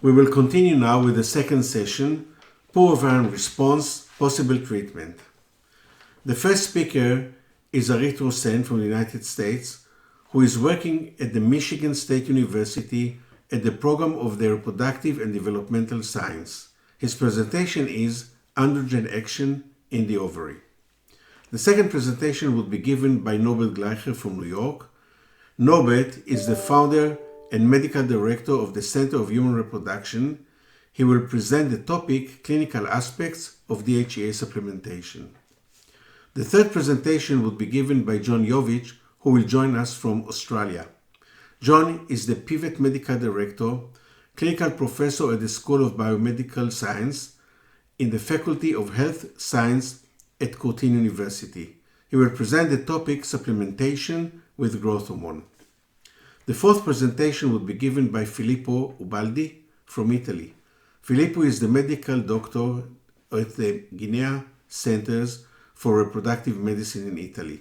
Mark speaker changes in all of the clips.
Speaker 1: We will continue now with the second session, poor ovarian response, possible treatment. The first speaker is Arit Sen from the United States, who is working at the Michigan State University at the Program of the Reproductive and Developmental Science. His presentation is Androgen Action in the Ovary. The second presentation will be given by Norbert Gleicher from New York. Norbert is the founder and medical director of the Center of Human Reproduction. He will present the topic Clinical Aspects of DHEA Supplementation. The third presentation will be given by John Jovich, who will join us from Australia. John is the Pivot Medical Director, Clinical Professor at the School of Biomedical Science in the Faculty of Health Science at Cortin University. He will present the topic Supplementation with Growth Hormone. The fourth presentation will be given by Filippo Ubaldi from Italy. Filippo is the medical doctor at the Guinea Centers for Reproductive Medicine in Italy.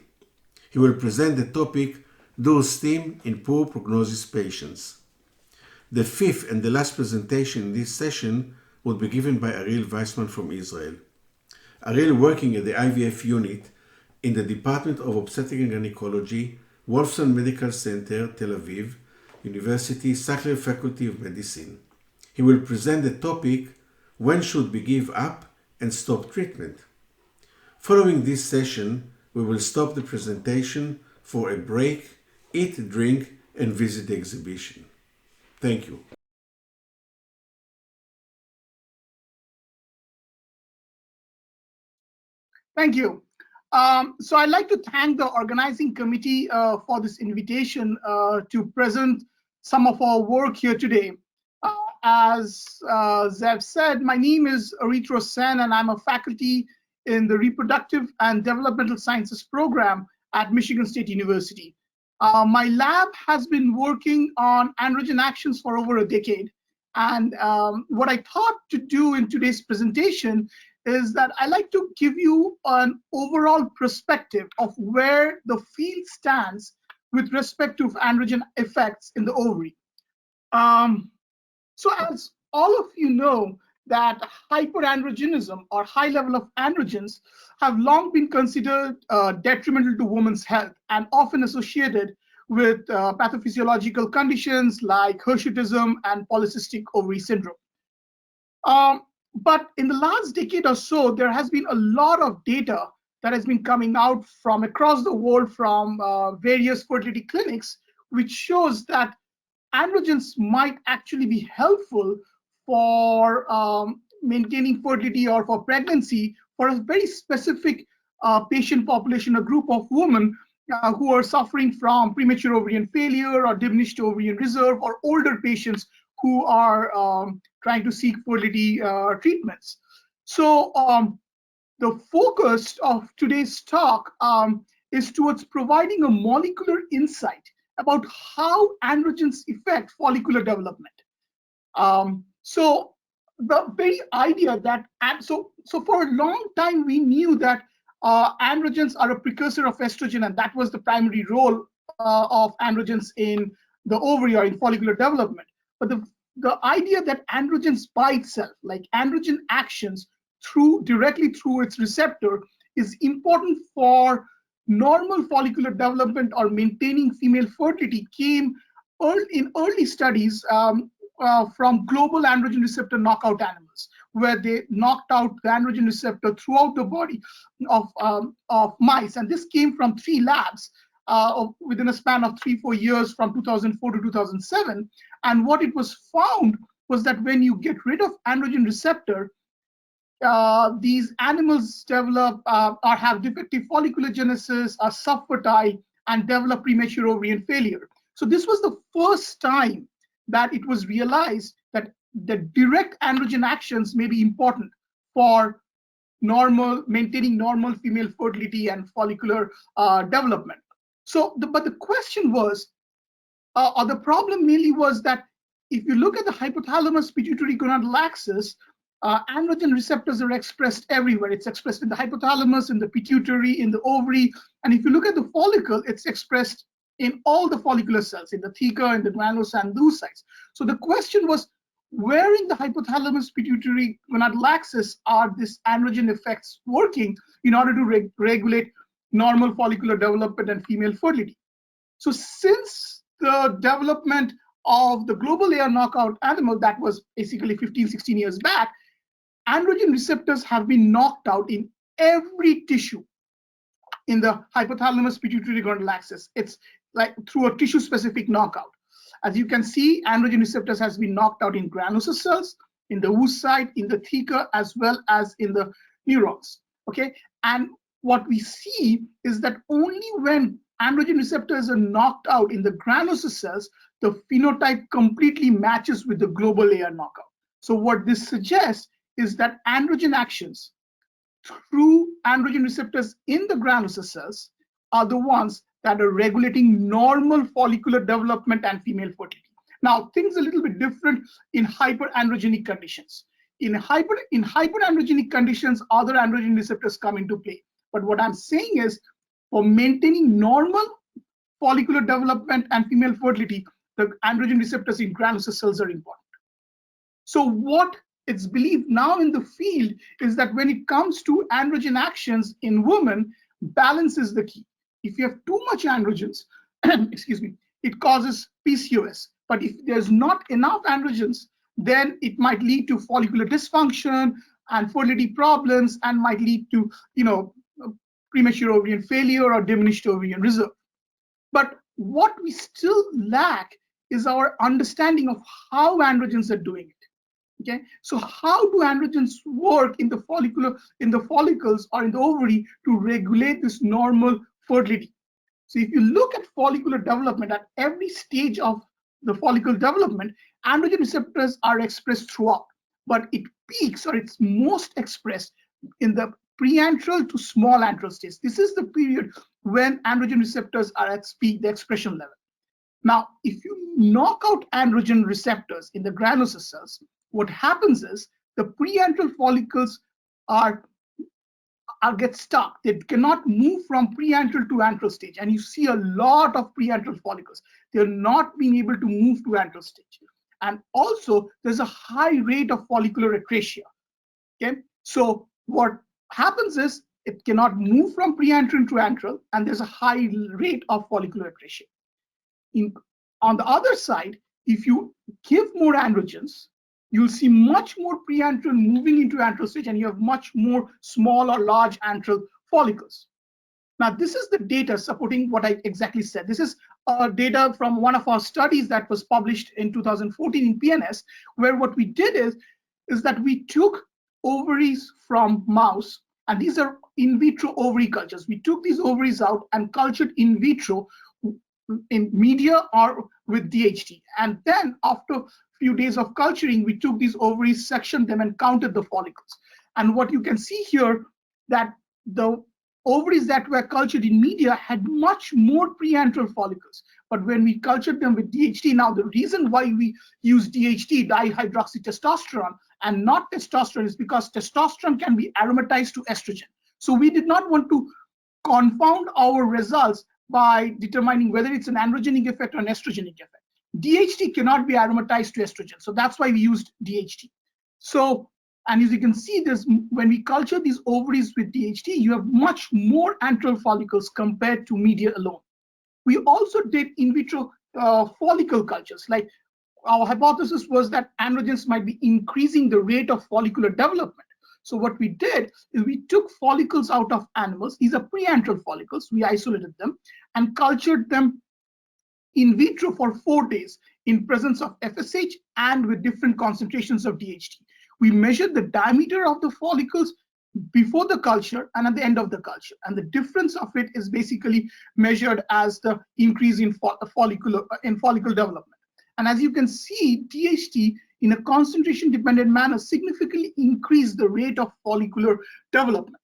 Speaker 1: He will present the topic Do STEAM in Poor Prognosis Patients. The fifth and the last presentation in this session will be given by Ariel Weissman from Israel. Ariel, working at the IVF unit in the Department of Obstetrics and Gynecology, Wolfson Medical Center, Tel Aviv, University, Sackler Faculty of Medicine. He will present the topic, When should we give up and stop treatment? Following this session, we will stop the presentation for a break, eat, drink, and visit the exhibition. Thank you.
Speaker 2: Thank you. So I'd like to thank the organizing committee for this invitation to present some of our work here today. As Zev said, my name is Arit Sen, and I'm a faculty in the Reproductive and Developmental Sciences program at Michigan State University. My lab has been working on androgen actions for over a decade. And what I thought to do in today's presentation is that I like to give you an overall perspective of where the field stands with respect to androgen effects in the ovary. So as all of you know, that hyperandrogenism or high level of androgens have long been considered detrimental to women's health and often associated with pathophysiological conditions like hirsutism and polycystic ovary syndrome. But in the last decade or so, there has been a lot of data that has been coming out from across the world from various fertility clinics, which shows that androgens might actually be helpful for maintaining fertility or for pregnancy for a very specific patient population, a group of women who are suffering from premature ovarian failure or diminished ovarian reserve, or older patients who are trying to seek fertility treatments. So the focus of today's talk is towards providing a molecular insight about how androgens affect follicular development. So the very idea that, so for a long time we knew that androgens are a precursor of estrogen, and that was the primary role of androgens in the ovary or in follicular development. But the idea that androgens by itself, like androgen actions directly through its receptor, is important for normal follicular development or maintaining female fertility came in early studies from global androgen receptor knockout animals, where they knocked out the androgen receptor throughout the body of mice. And this came from 3 labs within a span of 3-4 years from 2004 to 2007. And what it was found was that when you get rid of androgen receptor, these animals develop or have defective follicular genesis, are subfertile, and develop premature ovarian failure. So this was the first time that it was realized that the direct androgen actions may be important for maintaining normal female fertility and follicular development. So, but the question was, or the problem mainly was that if you look at the hypothalamus pituitary gonadal axis, androgen receptors are expressed everywhere. It's expressed in the hypothalamus, in the pituitary, in the ovary. And if you look at the follicle, it's expressed in all the follicular cells, in the theca, in the granulocytes and leukocytes. So the question was, where in the hypothalamus pituitary gonadal axis are these androgen effects working in order to regulate normal follicular development and female fertility. So since the development of the global layer knockout animal, that was basically 15, 16 years back, androgen receptors have been knocked out in every tissue in the hypothalamus pituitary gonadal axis. It's like through a tissue specific knockout. As you can see, androgen receptors has been knocked out in granular cells, in the oocyte, in the theca, as well as in the neurons. Okay, and what we see is that only when androgen receptors are knocked out in the granular cells, the phenotype completely matches with the global layer knockout. So what this suggests is that androgen actions through androgen receptors in the granular cells are the ones that are regulating normal follicular development and female fertility. Now, things are a little bit different in hyperandrogenic conditions. In hyperandrogenic conditions, other androgen receptors come into play. But what I'm saying is, for maintaining normal follicular development and female fertility, the androgen receptors in granular cells are important. So what it's believed now in the field is that when it comes to androgen actions in women, balance is the key. If you have too much androgens, excuse me, it causes PCOS. But if there's not enough androgens, then it might lead to follicular dysfunction and fertility problems, and might lead to, premature ovarian failure or diminished ovarian reserve. But what we still lack is our understanding of how androgens are doing it. Okay, so how do androgens work in the follicles or in the ovary to regulate this normal fertility? So if you look at follicular development at every stage of the follicle development, androgen receptors are expressed throughout, but it peaks or it's most expressed in the preantral to small antral stage. This is the period when androgen receptors are at peak, the expression level. Now, if you knock out androgen receptors in the granular cells, what happens is the preantral follicles get stuck. They cannot move from preantral to antral stage. And you see a lot of preantral follicles. They're not being able to move to antral stage. And also, there's a high rate of follicular atresia. Okay, so what happens is it cannot move from preantral to antral, and there's a high rate of follicular atresia. On the other side, if you give more androgens, you'll see much more preantral moving into antral stage, and you have much more small or large antral follicles. Now, this is the data supporting what I exactly said. This is data from one of our studies that was published in 2014 in PNS, where what we did is that we took ovaries from mouse, and these are in vitro ovary cultures. We took these ovaries out and cultured in vitro in media or with DHT. And then after a few days of culturing, we took these ovaries, sectioned them, and counted the follicles. And what you can see here, that the ovaries that were cultured in media had much more preantral follicles. But when we cultured them with DHT, now the reason why we use DHT, dihydroxytestosterone, and not testosterone is because testosterone can be aromatized to estrogen. So we did not want to confound our results by determining whether it's an androgenic effect or an estrogenic effect. DHT cannot be aromatized to estrogen. So that's why we used DHT. So, and as you can see, when we culture these ovaries with DHT, you have much more antral follicles compared to media alone. We also did in vitro follicle cultures. Like, our hypothesis was that androgens might be increasing the rate of follicular development. So what we did is we took follicles out of animals. These are preantral follicles. We isolated them and cultured them in vitro for 4 days in presence of FSH and with different concentrations of DHT. We measured the diameter of the follicles before the culture and at the end of the culture. And the difference of it is basically measured as the increase in follicle development. And as you can see, DHT in a concentration dependent manner significantly increased the rate of follicular development.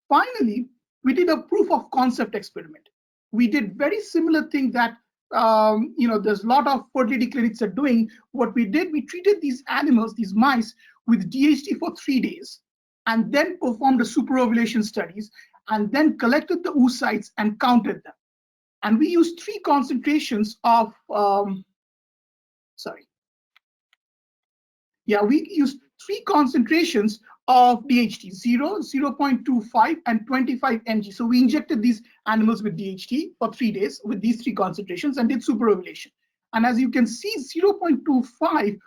Speaker 2: Finally, we did a proof of concept experiment. We did very similar thing that there's a lot of fertility clinics are doing. What we did, we treated these animals, these mice, with DHT for 3 days, and then performed a superovulation studies, and then collected the oocytes and counted them. And we used 3 concentrations of Yeah, we used three concentrations of DHT: 0, 0.25, and 25 mg. So we injected these animals with DHT for 3 days with these three concentrations and did superovulation. And as you can see, 0.25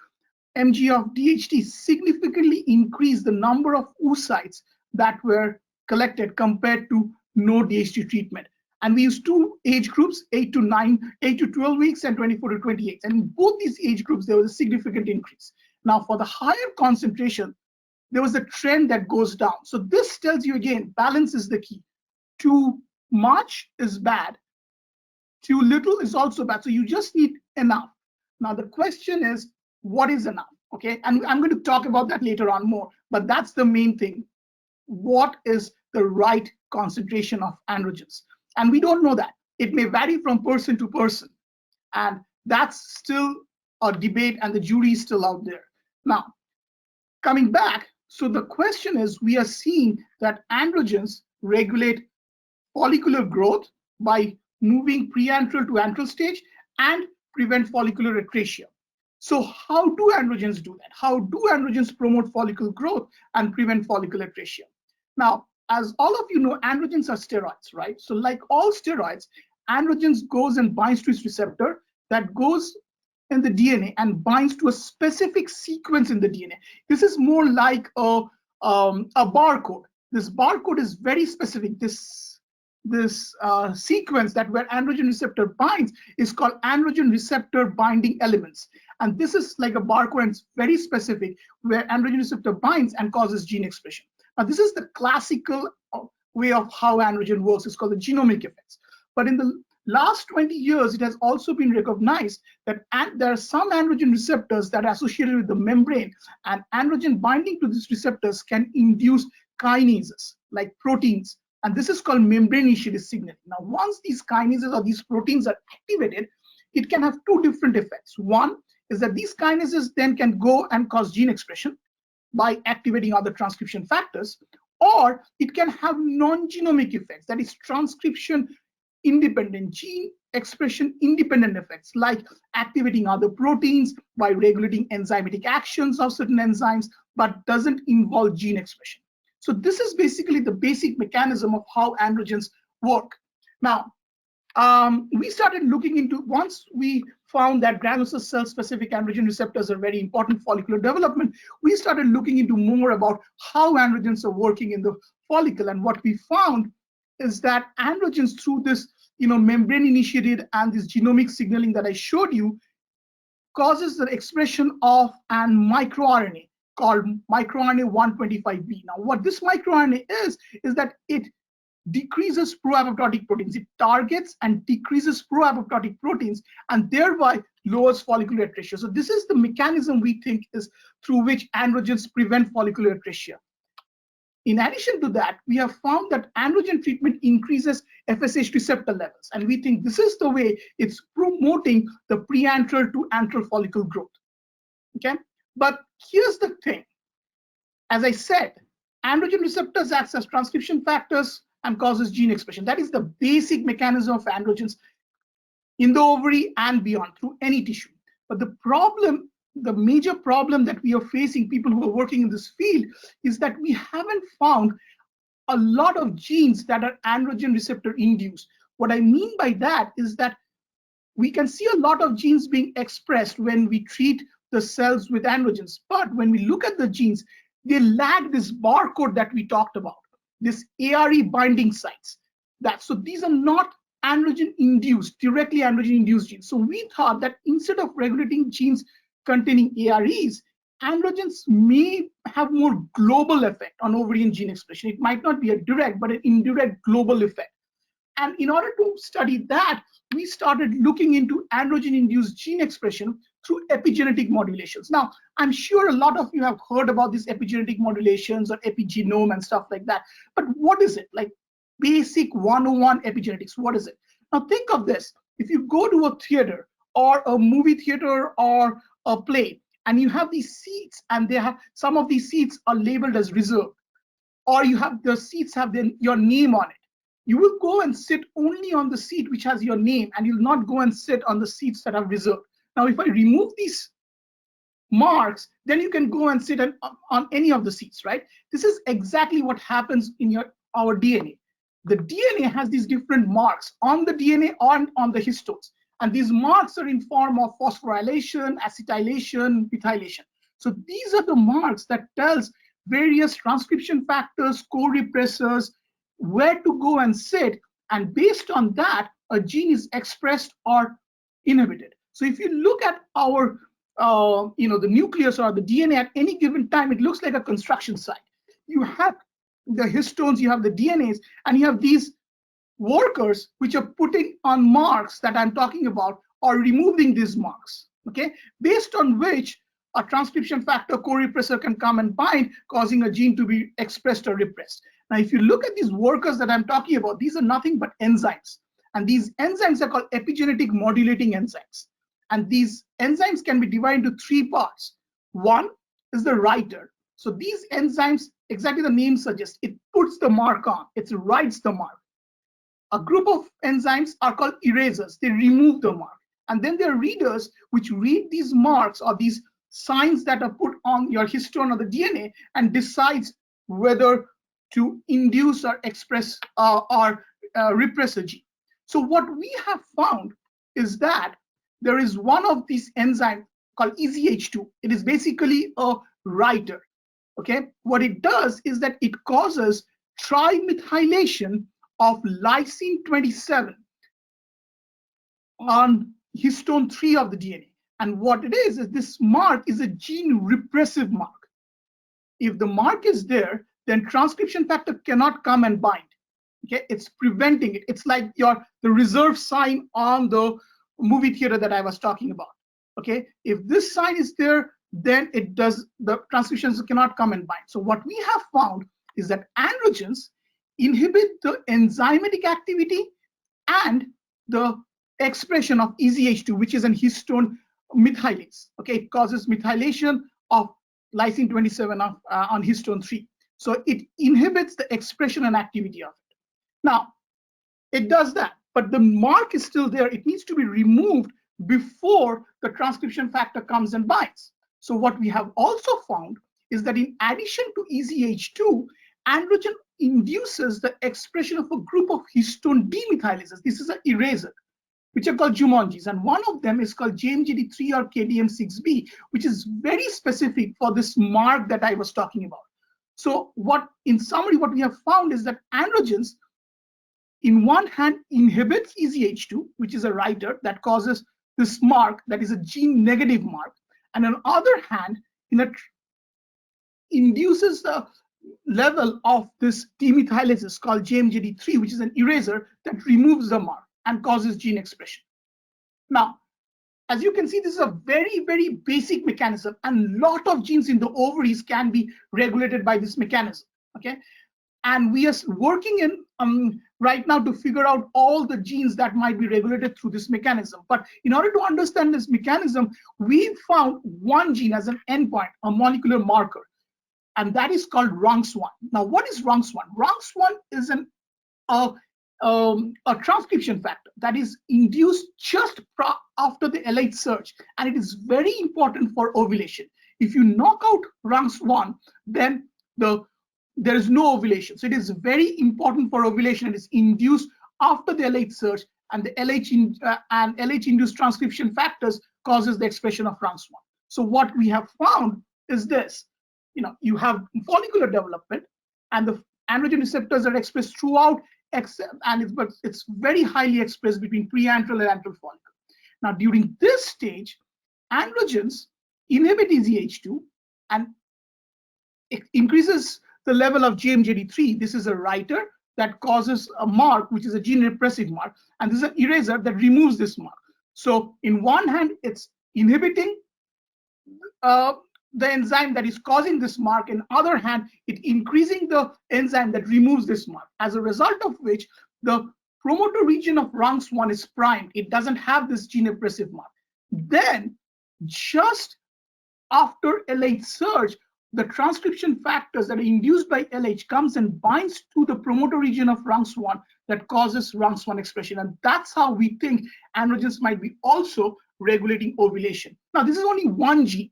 Speaker 2: mg of DHT significantly increased the number of oocytes that were collected compared to no DHT treatment. And we used two age groups, 8 to 12 weeks and 24 to 28. And in both these age groups, there was a significant increase. Now, for the higher concentration, there was a trend that goes down. So this tells you again, balance is the key. Too much is bad. Too little is also bad. So you just need enough. Now, the question is, what is enough? Okay, and I'm going to talk about that later on more, but that's the main thing. What is the right concentration of androgens? And we don't know that. It may vary from person to person. And that's still a debate, and the jury is still out there. Now, coming back, so the question is, we are seeing that androgens regulate follicular growth by moving preantral to antral stage and prevent follicular atresia. So how do androgens do that? How do androgens promote follicle growth and prevent follicular atresia? Now, as all of you know, androgens are steroids, right? So like all steroids, androgens goes and binds to its receptor that goes in the DNA and binds to a specific sequence in the DNA. This is more like a barcode. This barcode is very specific. This sequence that where androgen receptor binds is called androgen receptor binding elements. And this is like a barcode, and it's very specific where androgen receptor binds and causes gene expression. Now, this is the classical way of how androgen works. It's called the genomic effects. But in the last 20 years, it has also been recognized that there are some androgen receptors that are associated with the membrane, and androgen binding to these receptors can induce kinases like proteins. And this is called membrane-initiated signaling. Now, once these kinases or these proteins are activated, it can have two different effects. One is that these kinases then can go and cause gene expression by activating other transcription factors, or it can have non-genomic effects, that is transcription independent, gene expression independent effects, like activating other proteins by regulating enzymatic actions of certain enzymes, but doesn't involve gene expression. So this is basically the basic mechanism of how androgens work. Now, we started looking into, once we found that granular cell specific androgen receptors are very important for follicular development, we started looking into more about how androgens are working in the follicle. And what we found is that androgens, through this membrane initiated and this genomic signaling that I showed you, causes the expression of an microRNA called microRNA 125B. Now, what this microRNA is that it decreases pro-apoptotic proteins. It targets and decreases pro-apoptotic proteins and thereby lowers follicular atresia. So this is the mechanism we think is through which androgens prevent follicular atresia. In addition to that, we have found that androgen treatment increases FSH receptor levels, and we think this is the way it's promoting the preantral to antral follicle growth. Okay, but here's the thing. As I said, androgen receptors act as transcription factors and causes gene expression. That is the basic mechanism of androgens in the ovary and beyond through any tissue. But the problem, the major problem that we are facing, people who are working in this field, is that we haven't found a lot of genes that are androgen receptor induced. What I mean by that is that we can see a lot of genes being expressed when we treat the cells with androgens. But when we look at the genes, they lack this barcode that we talked about, this ARE binding sites. So these are not androgen induced, directly androgen induced genes. So we thought that instead of regulating genes containing AREs, androgens may have more global effect on ovarian gene expression. It might not be a direct, but an indirect global effect. And in order to study that, we started looking into androgen-induced gene expression through epigenetic modulations. Now, I'm sure a lot of you have heard about these epigenetic modulations or epigenome and stuff like that. But what is it? Like basic 101 epigenetics, what is it? Now think of this. If you go to a theater or a movie theater or a play, and you have these seats, and they have some of these seats are labeled as reserved, or you have the seats have your name on it. You will go and sit only on the seat which has your name, and you'll not go and sit on the seats that are reserved. Now, if I remove these marks, then you can go and sit on any of the seats, right? This is exactly what happens in our DNA. The DNA has these different marks on the DNA on the histones. And these marks are in form of phosphorylation, acetylation, methylation. So these are the marks that tells various transcription factors, co-repressors, where to go and sit. And based on that, a gene is expressed or inhibited. So if you look at our the nucleus or the DNA at any given time, it looks like a construction site. You have the histones, you have the DNAs, and you have these workers which are putting on marks that I'm talking about or removing these marks, okay, based on which a transcription factor co-repressor can come and bind, causing a gene to be expressed or repressed. Now, if you look at these workers that I'm talking about, these are nothing but enzymes. And these enzymes are called epigenetic modulating enzymes. And these enzymes can be divided into three parts. One is the writer. So these enzymes, exactly the name suggests, it puts the mark on, it writes the mark. A group of enzymes are called erasers. They remove the mark. And then there are readers which read these marks or these signs that are put on your histone or the DNA and decides whether to induce or express or repress a gene. So what we have found is that there is one of these enzymes called EZH2. It is basically a writer. Okay, what it does is that it causes trimethylation of lysine 27 on histone 3 of the DNA. And what it is this mark is a gene repressive mark. If the mark is there, then transcription factor cannot come and bind. Okay, it's preventing it. It's like the reserve sign on the movie theater that I was talking about. Okay, if this sign is there, then the transcriptions cannot come and bind. So what we have found is that androgens inhibit the enzymatic activity and the expression of EZH2, which is an histone methylase. Okay, it causes methylation of lysine 27 on histone 3. So it inhibits the expression and activity of it. Now, it does that, but the mark is still there. It needs to be removed before the transcription factor comes and binds. So what we have also found is that in addition to EZH2, androgen induces the expression of a group of histone demethylases. This is an eraser, which are called Jumonjis, and one of them is called JMJD3 or KDM6B, which is very specific for this mark that I was talking about. So in summary, what we have found is that androgens, in one hand, inhibits EZH2, which is a writer that causes this mark that is a gene negative mark, and on the other hand, induces the level of this demethylase called JMJD3, which is an eraser that removes the mark and causes gene expression. Now, as you can see, this is a very, very basic mechanism, and a lot of genes in the ovaries can be regulated by this mechanism. Okay, and we are working in right now to figure out all the genes that might be regulated through this mechanism. But in order to understand this mechanism, we found one gene as an endpoint, a molecular marker, and that is called RUNX1. Now, what is RUNX1? RUNX1 is a transcription factor that is induced just after the LH surge, and it is very important for ovulation. If you knock out RUNX1, then there is no ovulation. So it is very important for ovulation. It is induced after the LH surge, and the LH-induced transcription factors causes the expression of RUNX1. So what we have found is this: you have follicular development, and the androgen receptors are expressed throughout, but it's very highly expressed between preantral and antral follicle. Now, during this stage, androgens inhibit EZH2 and it increases the level of JMJD3. This is a writer that causes a mark, which is a gene repressive mark, and this is an eraser that removes this mark. So in one hand, it's inhibiting the enzyme that is causing this mark. In the other hand, it increasing the enzyme that removes this mark, as a result of which the promoter region of RUNX1 is primed. It doesn't have this gene repressive mark. Then, just after LH surge, the transcription factors that are induced by LH comes and binds to the promoter region of RUNX1 that causes RUNX1 expression. And that's how we think androgens might be also regulating ovulation. Now, this is only one gene.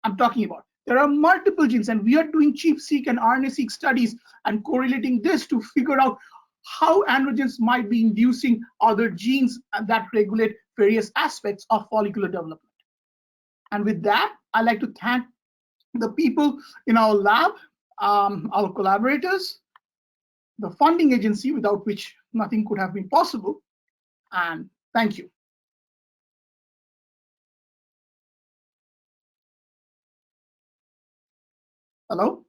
Speaker 2: I'm talking about. There are multiple genes, and we are doing ChIP-seq and RNA-seq studies and correlating this to figure out how androgens might be inducing other genes that regulate various aspects of follicular development. And with that, I'd like to thank the people in our lab, our collaborators, the funding agency without which nothing could have been possible, and thank you. Hello?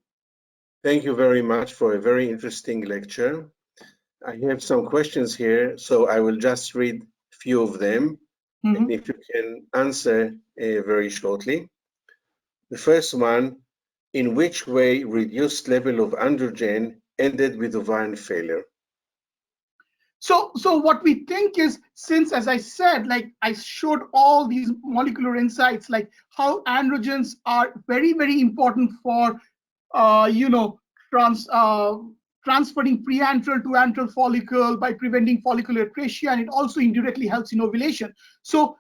Speaker 1: Thank you very much for a very interesting lecture. I have some questions here, so I will just read a few of them, and if you can answer very shortly. The first one, in which way reduced level of androgen ended with ovarian failure?
Speaker 2: So what we think is, since, as I said, like I showed all these molecular insights, like how androgens are very, very important for, transferring preantral to antral follicle by preventing follicular atresia, and it also indirectly helps in ovulation. So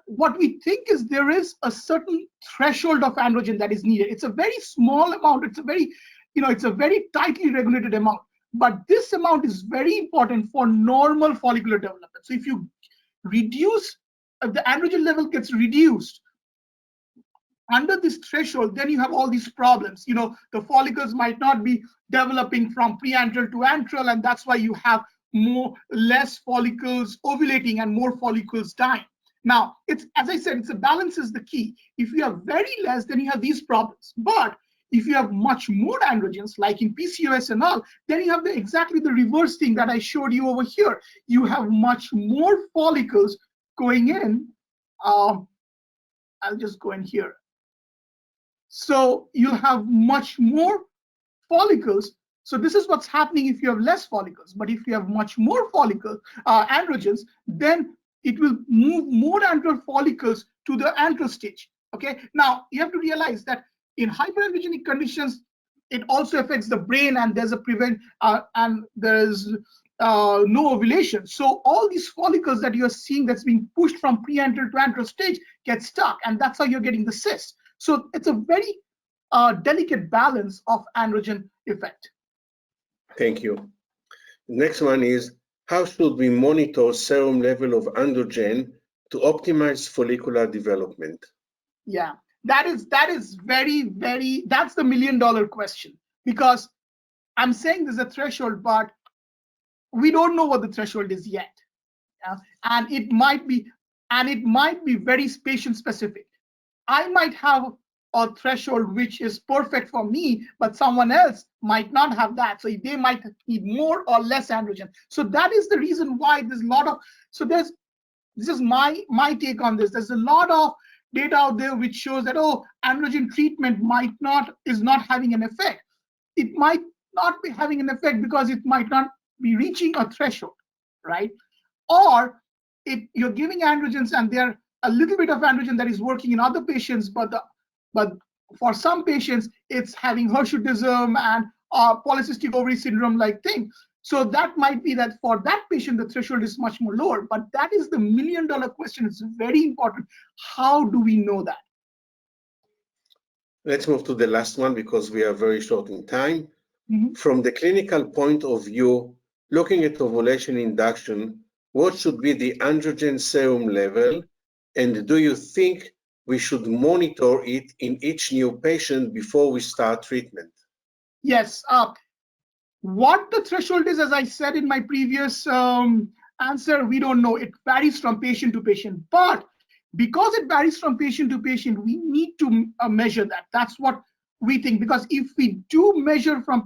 Speaker 2: what we think is there is a certain threshold of androgen that is needed. It's a very small amount. It's a very, it's a very tightly regulated amount. But this amount is very important for normal follicular development. So if you reduce, the androgen level gets reduced under this threshold, then you have all these problems. The follicles might not be developing from preantral to antral, and that's why you have less follicles ovulating and more follicles dying. Now, it's, as I said, it's a balance is the key. If you have very less, then you have these problems. But if you have much more androgens, like in PCOS and all, then you have exactly the reverse thing that I showed you over here. You have much more follicles going in. I'll just go in here. So you have much more follicles. So this is what's happening if you have less follicles. But if you have much more androgens, then it will move more antral follicles to the antral stage. Okay. Now you have to realize that in hyperandrogenic conditions, it also affects the brain, and there's and there's no ovulation. So all these follicles that you're seeing that's being pushed from preantral to antral stage get stuck, and that's how you're getting the cyst. So it's a very delicate balance of androgen effect.
Speaker 1: Thank you. Next one is, how should we monitor serum level of androgen to optimize follicular development?
Speaker 2: Yeah, that is very, very, that's the $1 million question, because I'm saying there's a threshold, but we don't know what the threshold is yet. And it might be very patient specific. I might have a threshold which is perfect for me, but someone else might not have that. So they might need more or less androgen. So that is the reason why there's a lot of, this is my take on this. There's a lot of data out there which shows that, androgen treatment is not having an effect. It might not be having an effect because it might not be reaching a threshold, right? Or if you're giving androgens and there a little bit of androgen that is working in other patients, but for some patients it's having hirsutism and polycystic ovary syndrome like thing. So that might be that for that patient the threshold is much more lower. But that is the $1 million question. It's very important. How do we know that?
Speaker 1: Let's move to the last one because we are very short in time.
Speaker 2: Mm-hmm.
Speaker 1: From the clinical point of view, looking at ovulation induction, what should be the androgen serum level, and do you think we should monitor it in each new patient before we start treatment?
Speaker 2: Yes. What the threshold is, as I said in my previous answer, we don't know. It varies from patient to patient. But because it varies from patient to patient, we need to measure that. That's what we think. Because if we do measure from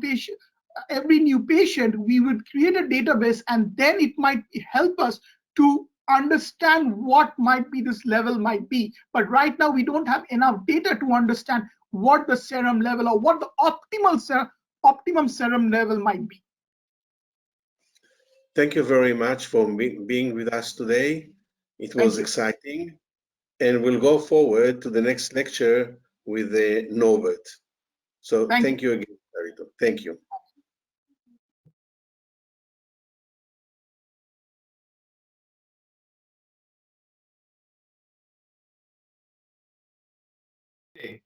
Speaker 2: every new patient, we would create a database, and then it might help us to understand what might be this level might be. But right now, we don't have enough data to understand what the serum level or what the optimum serum level might be.
Speaker 1: Thank you very much for being with us today. It was exciting. And we'll go forward to the next lecture with Norbert. So thank you again, Sarito. Thank you.
Speaker 3: Okay.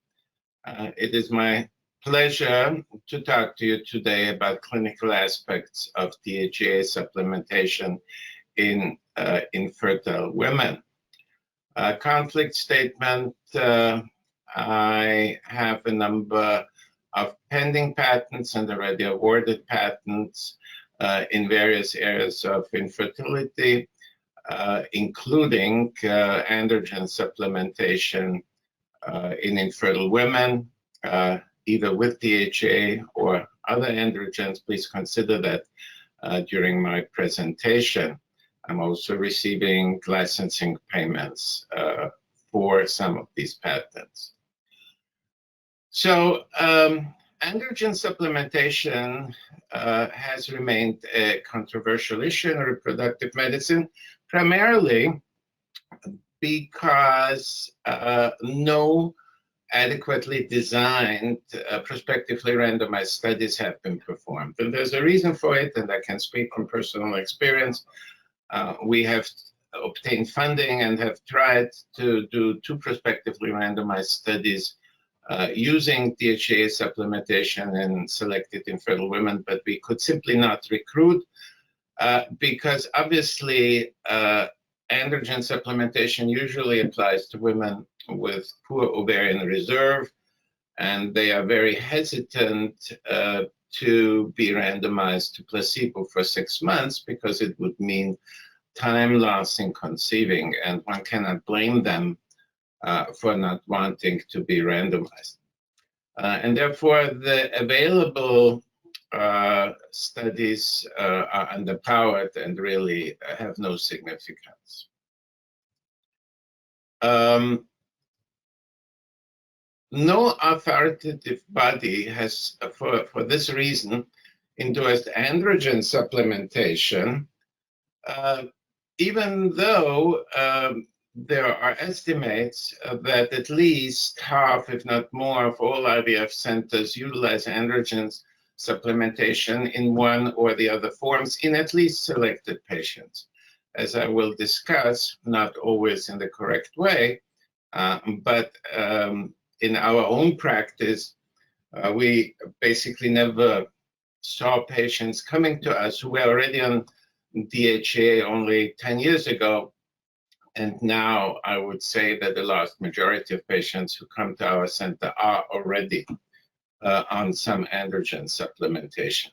Speaker 3: It is my pleasure to talk to you today about clinical aspects of DHEA supplementation in infertile women. Conflict statement, I have a number of pending patents and already awarded patents in various areas of infertility, including androgen supplementation in infertile women, either with DHEA or other androgens. Please consider that during my presentation. I'm also receiving licensing payments for some of these patents. So androgen supplementation has remained a controversial issue in reproductive medicine, primarily because no adequately designed prospectively randomized studies have been performed. And there's a reason for it, and I can speak from personal experience. We have obtained funding and have tried to do 2 prospectively randomized studies using DHEA supplementation in selected infertile women, but we could simply not recruit because obviously androgen supplementation usually applies to women with poor ovarian reserve, and they are very hesitant to be randomized to placebo for 6 months because it would mean time loss in conceiving, and one cannot blame them for not wanting to be randomized. And therefore, the available studies are underpowered and really have no significance. No authoritative body has, for this reason, endorsed androgen supplementation, even though there are estimates that at least half, if not more, of all IVF centers utilize androgens supplementation in one or the other forms in at least selected patients. As I will discuss, not always in the correct way, but in our own practice, we basically never saw patients coming to us who were already on DHEA only 10 years ago. And now I would say that the large majority of patients who come to our center are already on some androgen supplementation.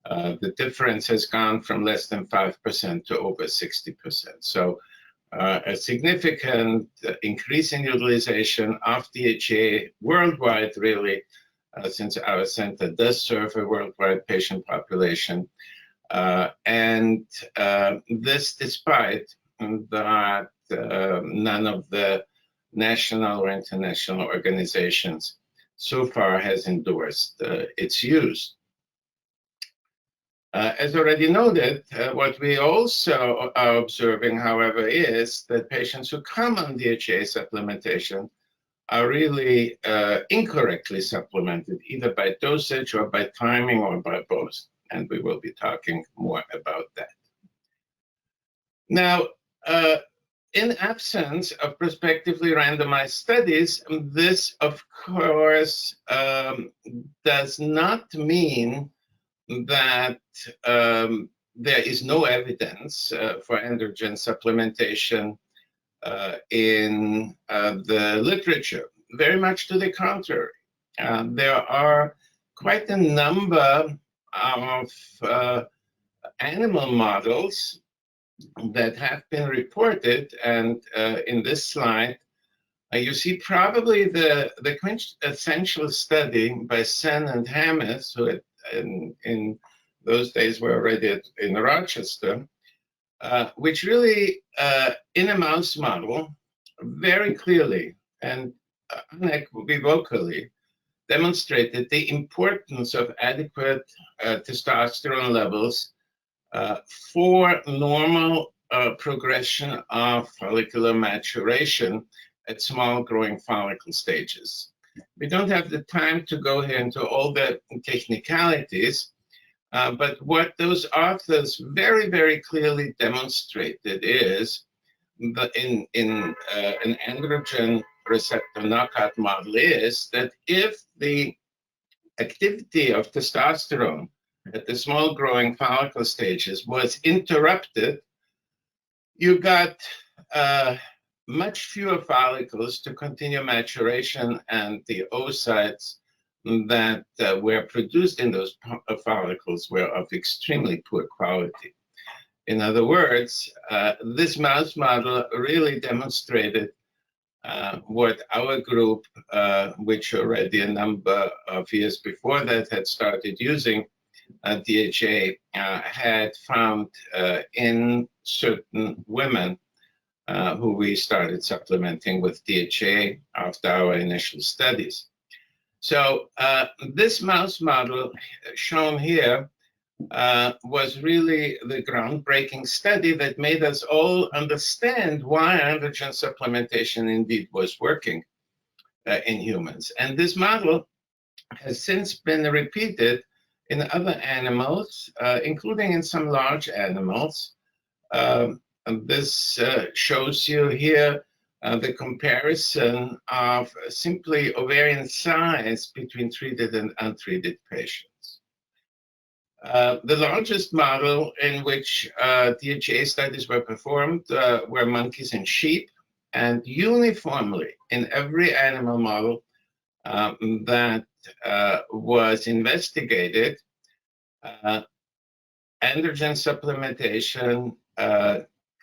Speaker 3: The difference has gone from less than 5% to over 60%. So a significant increase in utilization of DHEA worldwide, really, since our center does serve a worldwide patient population. And this despite that none of the national or international organizations so far has endorsed its use. As already noted, what we also are observing, however, is that patients who come on DHEA supplementation are really incorrectly supplemented, either by dosage or by timing or by both. And we will be talking more about that. Now, in absence of prospectively randomized studies, this, of course, does not mean that there is no evidence for androgen supplementation in the literature. Very much to the contrary. There are quite a number of animal models that have been reported, and in this slide, you see probably the quintessential study by Sen and Hammes, who in those days were already in Rochester, which really, in a mouse model, very clearly and unequivocally demonstrated the importance of adequate testosterone levels for normal progression of follicular maturation at small growing follicle stages. We don't have the time to go here into all the technicalities, but what those authors very, very clearly demonstrated is that in an androgen receptor knockout model is that if the activity of testosterone at the small growing follicle stages was interrupted, you got much fewer follicles to continue maturation, and the oocytes that were produced in those follicles were of extremely poor quality. In other words, this mouse model really demonstrated what our group, which already a number of years before that had started using DHEA, had found in certain women who we started supplementing with DHEA after our initial studies. So this mouse model shown here was really the groundbreaking study that made us all understand why androgen supplementation indeed was working in humans. And this model has since been repeated in other animals, including in some large animals. This shows you here the comparison of simply ovarian size between treated and untreated patients. The largest model in which DHEA studies were performed were monkeys and sheep, and uniformly in every animal model that was investigated, androgen supplementation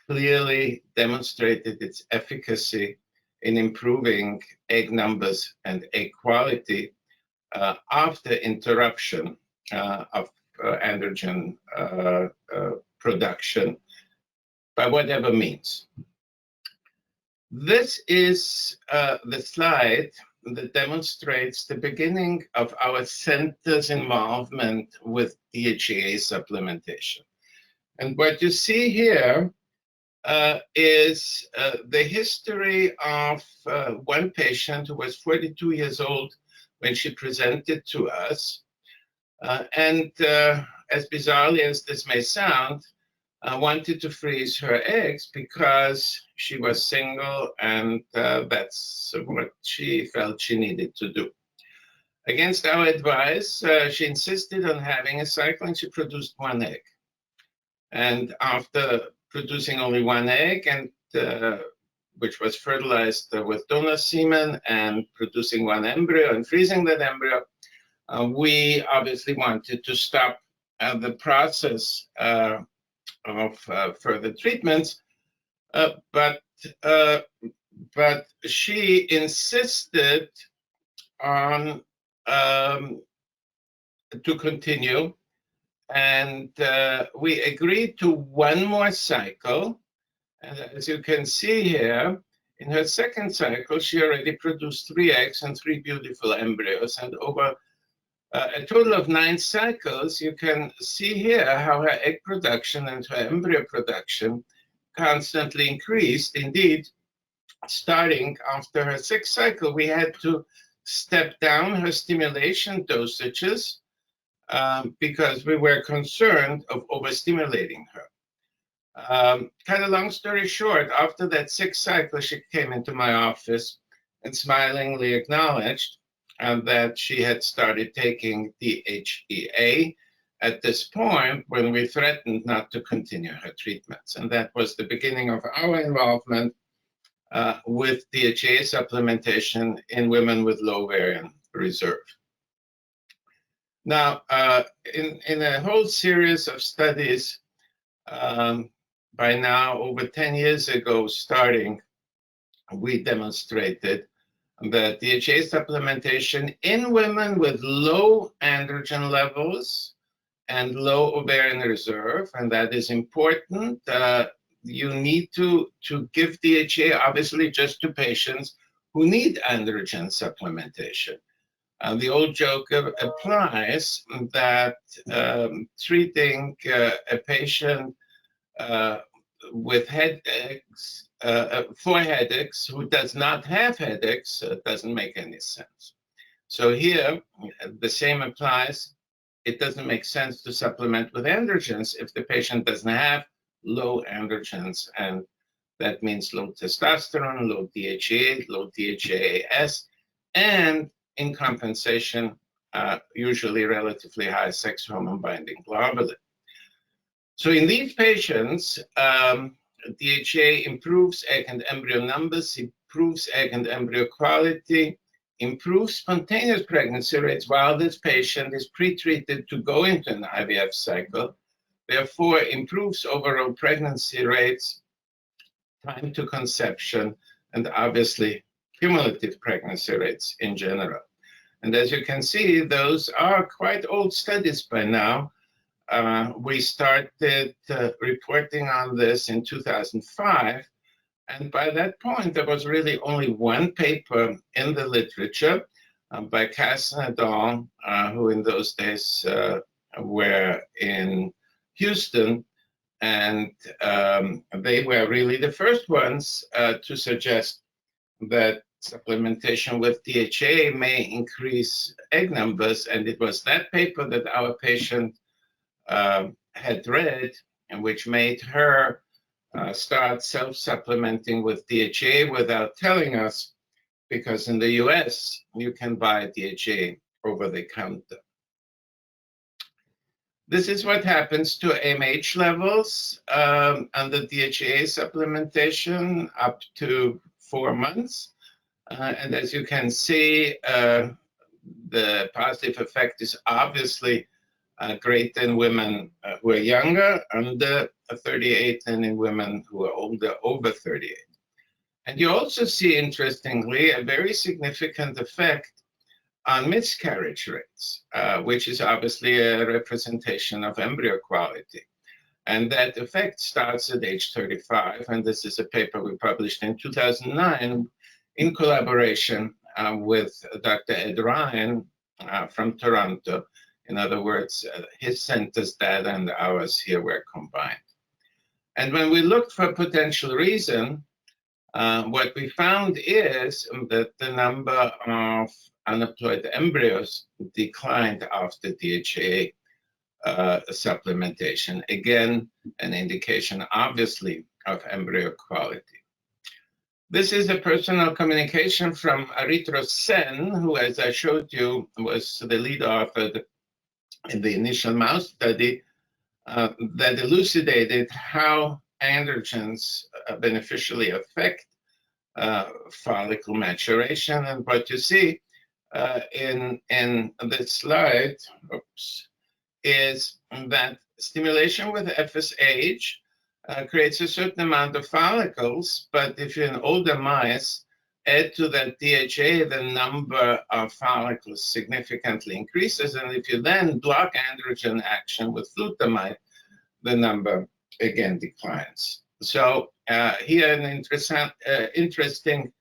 Speaker 3: clearly demonstrated its efficacy in improving egg numbers and egg quality after interruption of androgen production by whatever means. This is the slide that demonstrates the beginning of our center's involvement with DHEA supplementation. And what you see here is the history of one patient who was 42 years old when she presented to us. And as bizarrely as this may sound, wanted to freeze her eggs because she was single, and that's what she felt she needed to do. Against our advice, she insisted on having a cycle, and she produced one egg. And after producing only one egg, and which was fertilized with donor semen, and producing one embryo and freezing that embryo, we obviously wanted to stop the process of further treatments, but she insisted on to continue, and we agreed to one more cycle. And as you can see here, in her second cycle, she already produced 3 eggs and 3 beautiful embryos, and over a total of 9 cycles, you can see here how her egg production and her embryo production constantly increased. Indeed, starting after her 6th cycle, we had to step down her stimulation dosages because we were concerned of overstimulating her. Kind of long story short, after that 6th cycle, she came into my office and smilingly acknowledged that she had started taking DHEA at this point when we threatened not to continue her treatments. And that was the beginning of our involvement with DHEA supplementation in women with low ovarian reserve. Now, in a whole series of studies, by now over 10 years ago starting, we demonstrated that DHEA supplementation in women with low androgen levels and low ovarian reserve, and that is important. You need to give DHEA obviously just to patients who need androgen supplementation. The old joke applies that treating a patient with headaches, for headaches, who does not have headaches, doesn't make any sense. So here, the same applies. It doesn't make sense to supplement with androgens if the patient doesn't have low androgens and That means low testosterone, low DHEA, low DHEAS, and in compensation, usually relatively high sex hormone binding globulin. So in these patients, DHEA improves egg and embryo numbers, improves egg and embryo quality, improves spontaneous pregnancy rates while this patient is pretreated to go into an IVF cycle, therefore improves overall pregnancy rates, time to conception, and obviously cumulative pregnancy rates in general. And as you can see, those are quite old studies by now. We started reporting on this in 2005. And by that point, there was really only one paper in the literature by Casson et al., who in those days were in Houston. And they were really the first ones to suggest that supplementation with DHEA may increase egg numbers. And it was that paper that our patient had read, and which made her start self-supplementing with DHEA without telling us, because in the US, you can buy DHEA over the counter. This is what happens to AMH levels under DHEA supplementation up to 4 months. And as you can see, the positive effect is obviously greater in women who are younger, under 38, and in women who are older, over 38. And you also see, interestingly, a very significant effect on miscarriage rates, which is obviously a representation of embryo quality. And that effect starts at age 35. And this is a paper we published in 2009 in collaboration with Dr. Ed Ryan from Toronto. In other words, his center's data and ours here were combined. And when we looked for a potential reason, what we found is that the number of unemployed embryos declined after DHEA supplementation. Again, an indication, obviously, of embryo quality. This is a personal communication from Aritro Sen, who, as I showed you, was the lead author in the initial mouse study that elucidated how androgens beneficially affect follicle maturation. And what you see in this slide, is that stimulation with FSH creates a certain amount of follicles, but if you're in older mice, add to that DHEA, the number of follicles significantly increases. And if you then block androgen action with flutamide, the number again declines. So here an interesting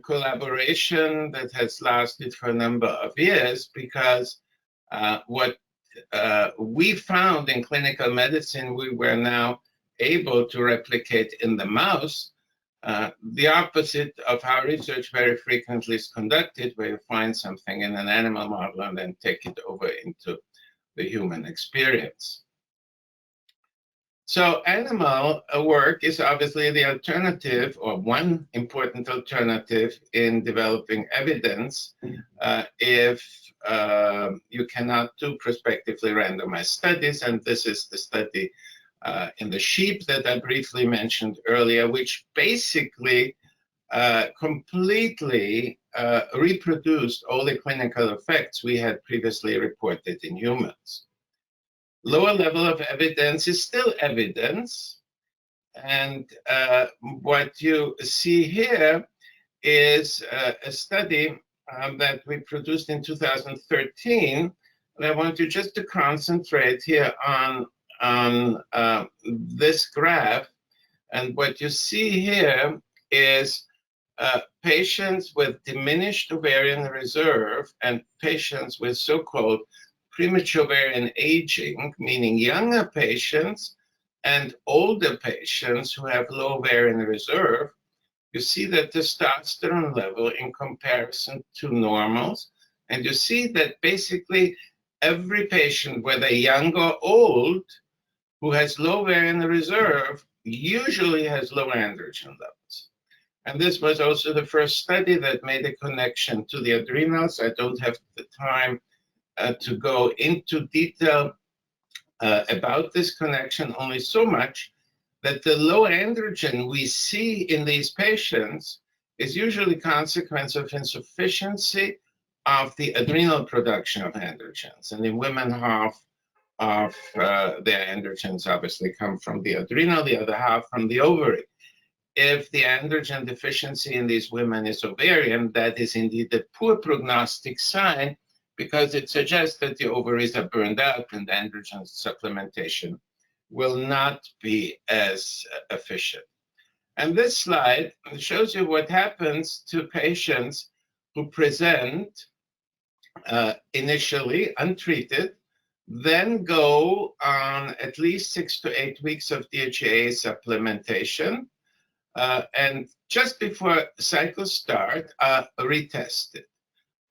Speaker 3: collaboration that has lasted for a number of years, because what we found in clinical medicine, we were now able to replicate in the mouse. The opposite of how research very frequently is conducted, where you find something in an animal model and then take it over into the human experience. So animal work is obviously the alternative, or one important alternative in developing evidence if you cannot do prospectively randomized studies. And this is the study in the sheep that I briefly mentioned earlier, which basically completely reproduced all the clinical effects we had previously reported in humans. Lower level of evidence is still evidence. And what you see here is a study that we produced in 2013. And I want you just to concentrate here on this graph. And what you see here is patients with diminished ovarian reserve and patients with so-called premature ovarian aging, meaning younger patients and older patients who have low ovarian reserve. You see that testosterone level in comparison to normals, and you see that basically every patient, whether young or old, who has low ovarian reserve, usually has low androgen levels. And this was also the first study that made a connection to the adrenals. I don't have the time to go into detail about this connection, only so much that the low androgen we see in these patients is usually consequence of insufficiency of the adrenal production of androgens. And in women, half of their androgens obviously come from the adrenal, the other half from the ovary. If the androgen deficiency in these women is ovarian, that is indeed a poor prognostic sign, because it suggests that the ovaries are burned out and androgen supplementation will not be as efficient. And this slide shows you what happens to patients who present initially untreated, then go on at least 6 to 8 weeks of DHEA supplementation, and just before cycles start, are retested.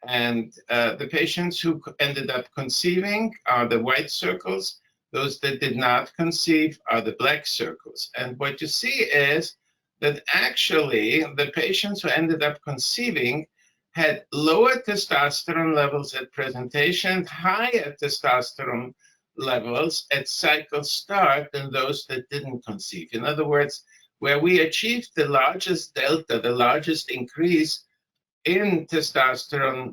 Speaker 3: And the patients who ended up conceiving are the white circles. Those that did not conceive are the black circles. And what you see is that actually the patients who ended up conceiving had lower testosterone levels at presentation, higher testosterone levels at cycle start than those that didn't conceive. In other words, where we achieved the largest delta, the largest increase in testosterone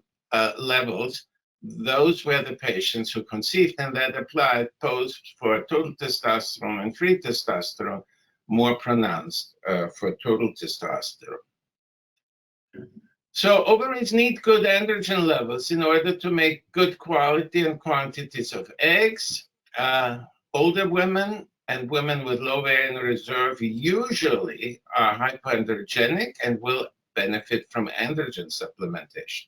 Speaker 3: levels, those were the patients who conceived, and that applied both for total testosterone and free testosterone, more pronounced for total testosterone. So ovaries need good androgen levels in order to make good quality and quantities of eggs. Older women and women with low ovarian reserve usually are hypoandrogenic and will benefit from androgen supplementation.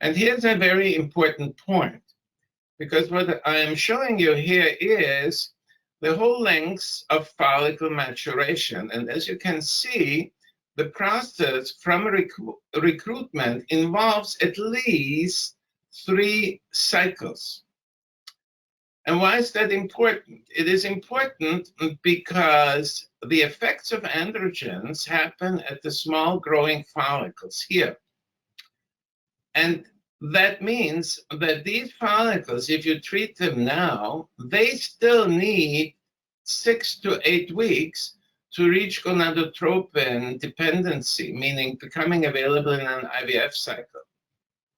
Speaker 3: And here's a very important point, because what I am showing you here is the whole length of follicle maturation. And as you can see, the process from recruitment involves at least 3 cycles. And why is that important? It is important because the effects of androgens happen at the small growing follicles here. And that means that these follicles, if you treat them now, they still need 6 to 8 weeks to reach gonadotropin dependency, meaning becoming available in an IVF cycle.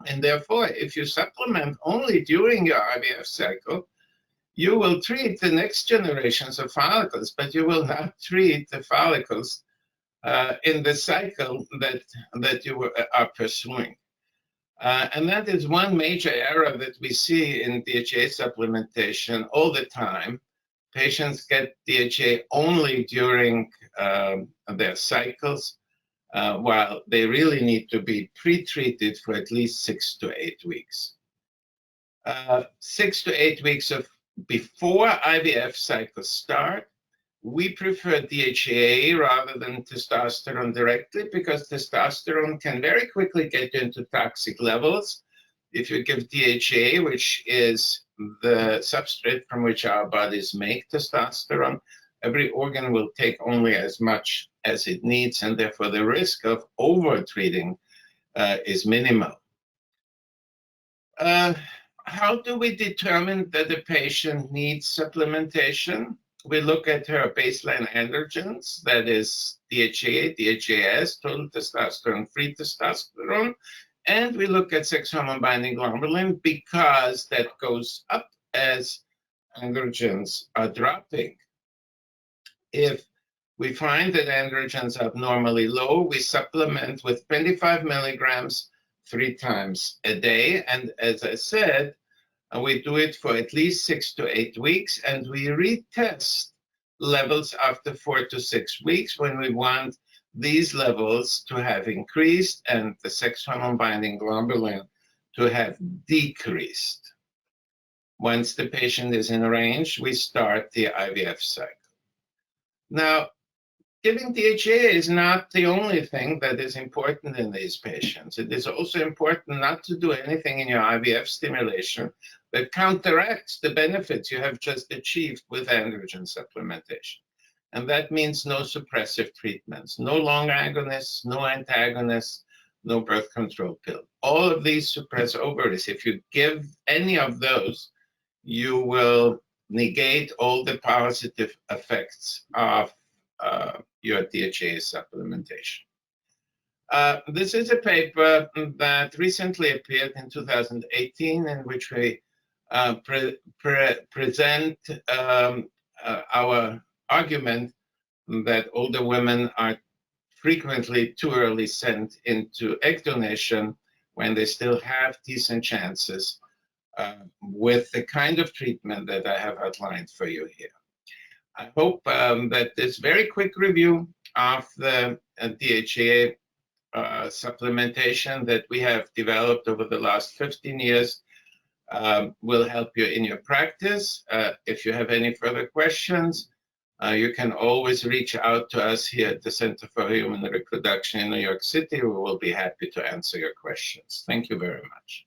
Speaker 3: And therefore, if you supplement only during your IVF cycle, you will treat the next generations of follicles, but you will not treat the follicles in the cycle that you are pursuing. And that is one major error that we see in DHEA supplementation all the time. Patients get DHEA only during their cycles, while they really need to be pre-treated for at least 6 to 8 weeks. 6 to 8 weeks of before IVF cycles start, we prefer DHEA rather than testosterone directly, because testosterone can very quickly get into toxic levels. If you give DHEA, which is the substrate from which our bodies make testosterone, every organ will take only as much as it needs, and therefore the risk of over-treating is minimal. How do we determine that a patient needs supplementation? We look at her baseline androgens, that is DHEA, DHEAS, total testosterone, free testosterone, and we look at sex hormone binding globulin, because that goes up as androgens are dropping. If we find that androgens are abnormally low, we supplement with 25 milligrams 3 times a day. And as I said, we do it for at least 6 to 8 weeks, and we retest levels after 4 to 6 weeks when we want these levels to have increased and the sex hormone binding globulin to have decreased. Once the patient is in range, we start the IVF cycle. Now, giving DHEA is not the only thing that is important in these patients. It is also important not to do anything in your IVF stimulation that counteracts the benefits you have just achieved with androgen supplementation. And that means no suppressive treatments, no long agonists, no antagonists, no birth control pill. All of these suppress ovaries. If you give any of those, you will negate all the positive effects of your DHEA supplementation. This is a paper that recently appeared in 2018 in which we present our argument that older women are frequently too early sent into egg donation when they still have decent chances with the kind of treatment that I have outlined for you here. I hope that this very quick review of the DHEA supplementation that we have developed over the last 15 years will help you in your practice. If you have any further questions, you can always reach out to us here at the Center for Human Reproduction in New York City. We will be happy to answer your questions. Thank you very much.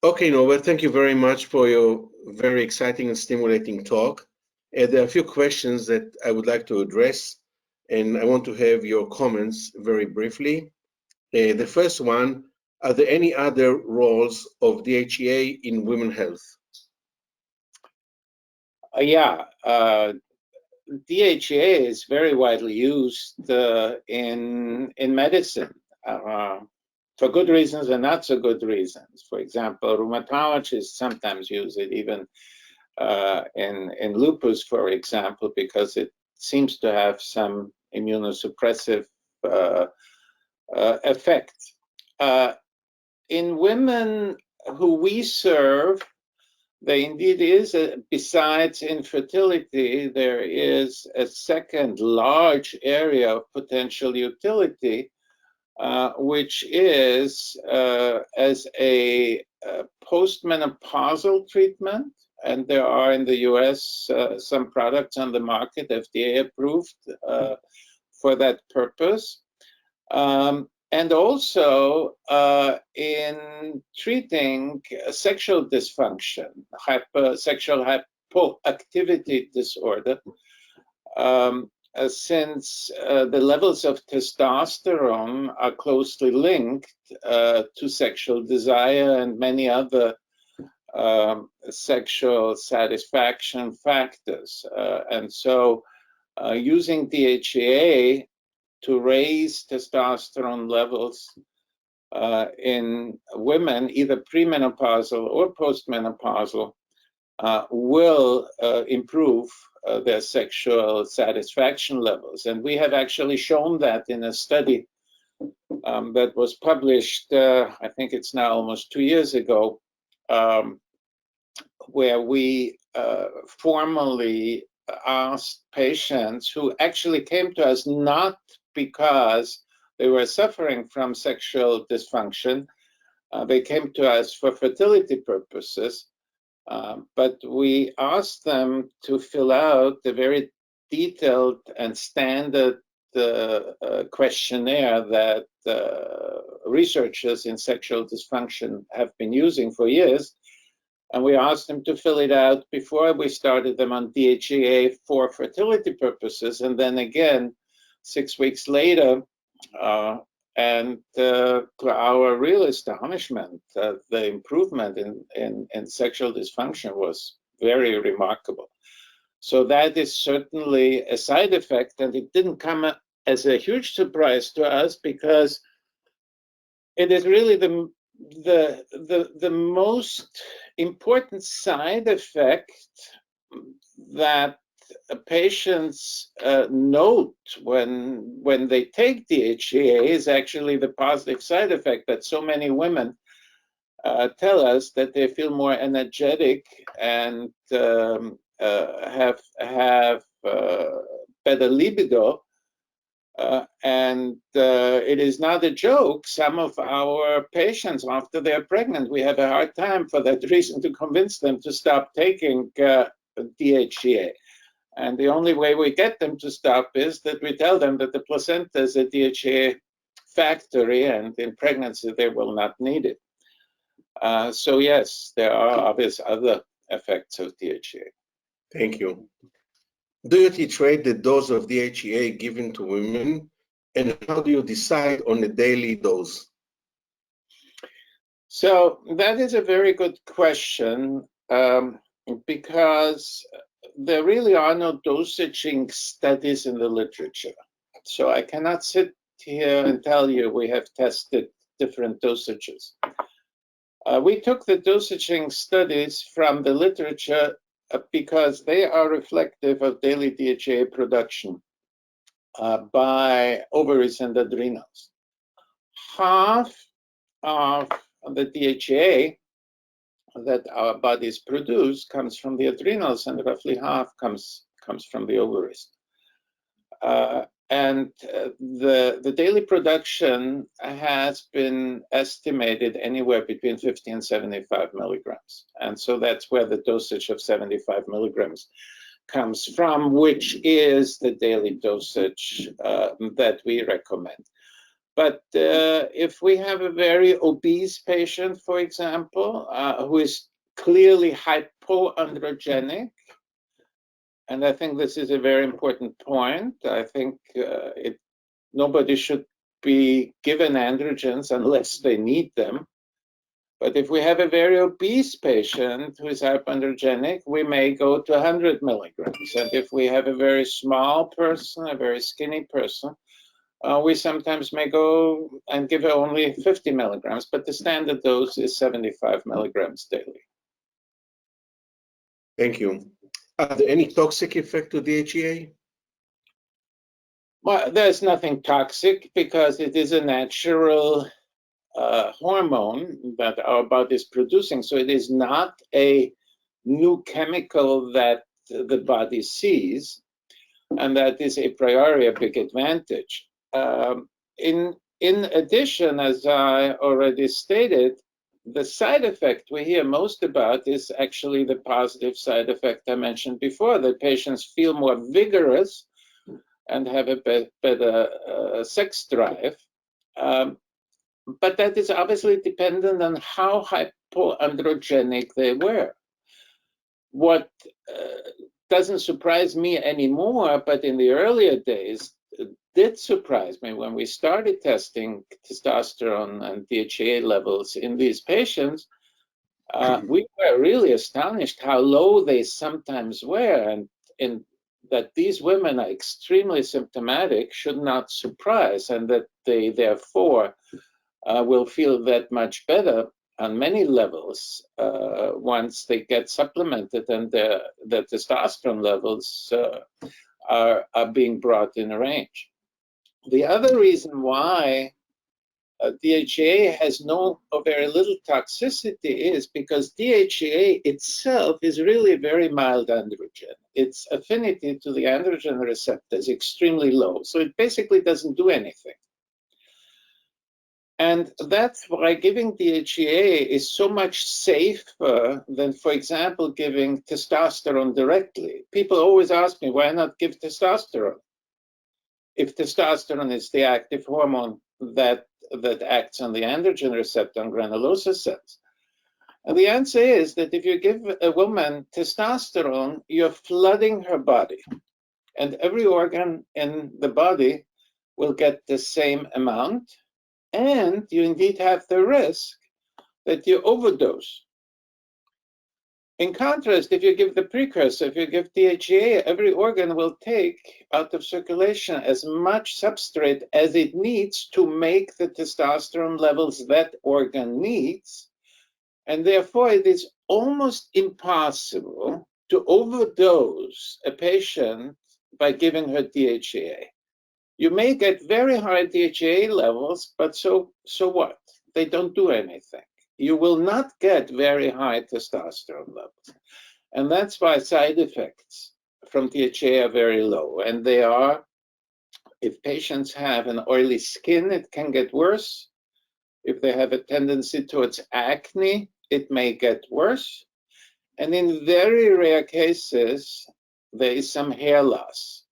Speaker 1: Okay, Norbert, thank you very much for your very exciting and stimulating talk. There are a few questions that I would like to address, and I want to have your comments very briefly. The first one, are there any other roles of DHEA in women's health?
Speaker 4: DHEA is very widely used in medicine for good reasons and not so good reasons. For example, rheumatologists sometimes use it, even in lupus, for example, because it seems to have some immunosuppressive effect. In women who we serve, there indeed is, besides infertility, there is a second large area of potential utility, which is as a postmenopausal treatment. And there are in the US some products on the market, FDA approved, for that purpose. And also in treating sexual dysfunction, sexual hypoactivity disorder, since the levels of testosterone are closely linked to sexual desire and many other sexual satisfaction factors. And so using DHEA to raise testosterone levels in women, either premenopausal or postmenopausal, will improve their sexual satisfaction levels. And we have actually shown that in a study that was published, I think it's now almost 2 years ago, where we formally asked patients who actually came to us not because they were suffering from sexual dysfunction. They came to us for fertility purposes, but we asked them to fill out the very detailed and standard questionnaire that researchers in sexual dysfunction have been using for years. And we asked them to fill it out before we started them on DHEA for fertility purposes, and then again 6 weeks later. And to our real astonishment, the improvement in sexual dysfunction was very remarkable. So that is certainly a side effect, and it didn't come as a huge surprise to us because it is really the most important side effect that patients note when they take DHEA is actually the positive side effect that so many women tell us that they feel more energetic and have better libido. And it is not a joke. Some of our patients, after they're pregnant, we have a hard time for that reason to convince them to stop taking DHEA. And the only way we get them to stop is that we tell them that the placenta is a DHEA factory, and in pregnancy they will not need it. So yes, there are obvious other effects of DHEA.
Speaker 5: Thank you. Do you titrate the dose of DHEA given to women, and how do you decide on a daily dose?
Speaker 4: So that is a very good question, because there really are no dosaging studies in the literature. So I cannot sit here and tell you we have tested different dosages. We took the dosaging studies from the literature because they are reflective of daily DHEA production by ovaries and adrenals. Half of the DHEA that our bodies produce comes from the adrenals, and roughly half comes from the ovaries. The daily production has been estimated anywhere between 50 and 75 milligrams. And so that's where the dosage of 75 milligrams comes from, which is the daily dosage that we recommend. But if we have a very obese patient, for example, who is clearly hypoandrogenic, and I think this is a very important point. I think nobody should be given androgens unless they need them. But if we have a very obese patient who is hypoandrogenic, we may go to 100 milligrams. And if we have a very small person, a very skinny person, we sometimes may go and give only 50 milligrams, but the standard dose is 75 milligrams daily.
Speaker 5: Thank you. Are there any toxic effect to DHEA?
Speaker 4: Well, there's nothing toxic because it is a natural hormone that our body is producing. So it is not a new chemical that the body sees, and that is a priori a big advantage. In addition, as I already stated, the side effect we hear most about is actually the positive side effect I mentioned before, that patients feel more vigorous and have a better sex drive. But that is obviously dependent on how hypoandrogenic they were. What doesn't surprise me anymore, but in the earlier days, did surprise me when we started testing testosterone and DHEA levels in these patients. We were really astonished how low they sometimes were, and that these women are extremely symptomatic should not surprise, and that they therefore will feel that much better on many levels once they get supplemented and the testosterone levels are being brought in range. The other reason why DHEA has no or very little toxicity is because DHEA itself is really a very mild androgen. Its affinity to the androgen receptor is extremely low, so it basically doesn't do anything. And that's why giving DHEA is so much safer than, for example, giving testosterone directly. People always ask me, why not give testosterone? If testosterone is the active hormone that acts on the androgen receptor on granulosa cells. And the answer is that if you give a woman testosterone, you're flooding her body. And every organ in the body will get the same amount. And you indeed have the risk that you overdose. In contrast, if you give the precursor, if you give DHEA, every organ will take out of circulation as much substrate as it needs to make the testosterone levels that organ needs. And therefore, it is almost impossible to overdose a patient by giving her DHEA. You may get very high DHEA levels, but so what? They don't do anything. You will not get very high testosterone levels. And that's why side effects from DHEA are very low. And they are, if patients have an oily skin, it can get worse. If they have a tendency towards acne, it may get worse. And in very rare cases, there is some hair loss.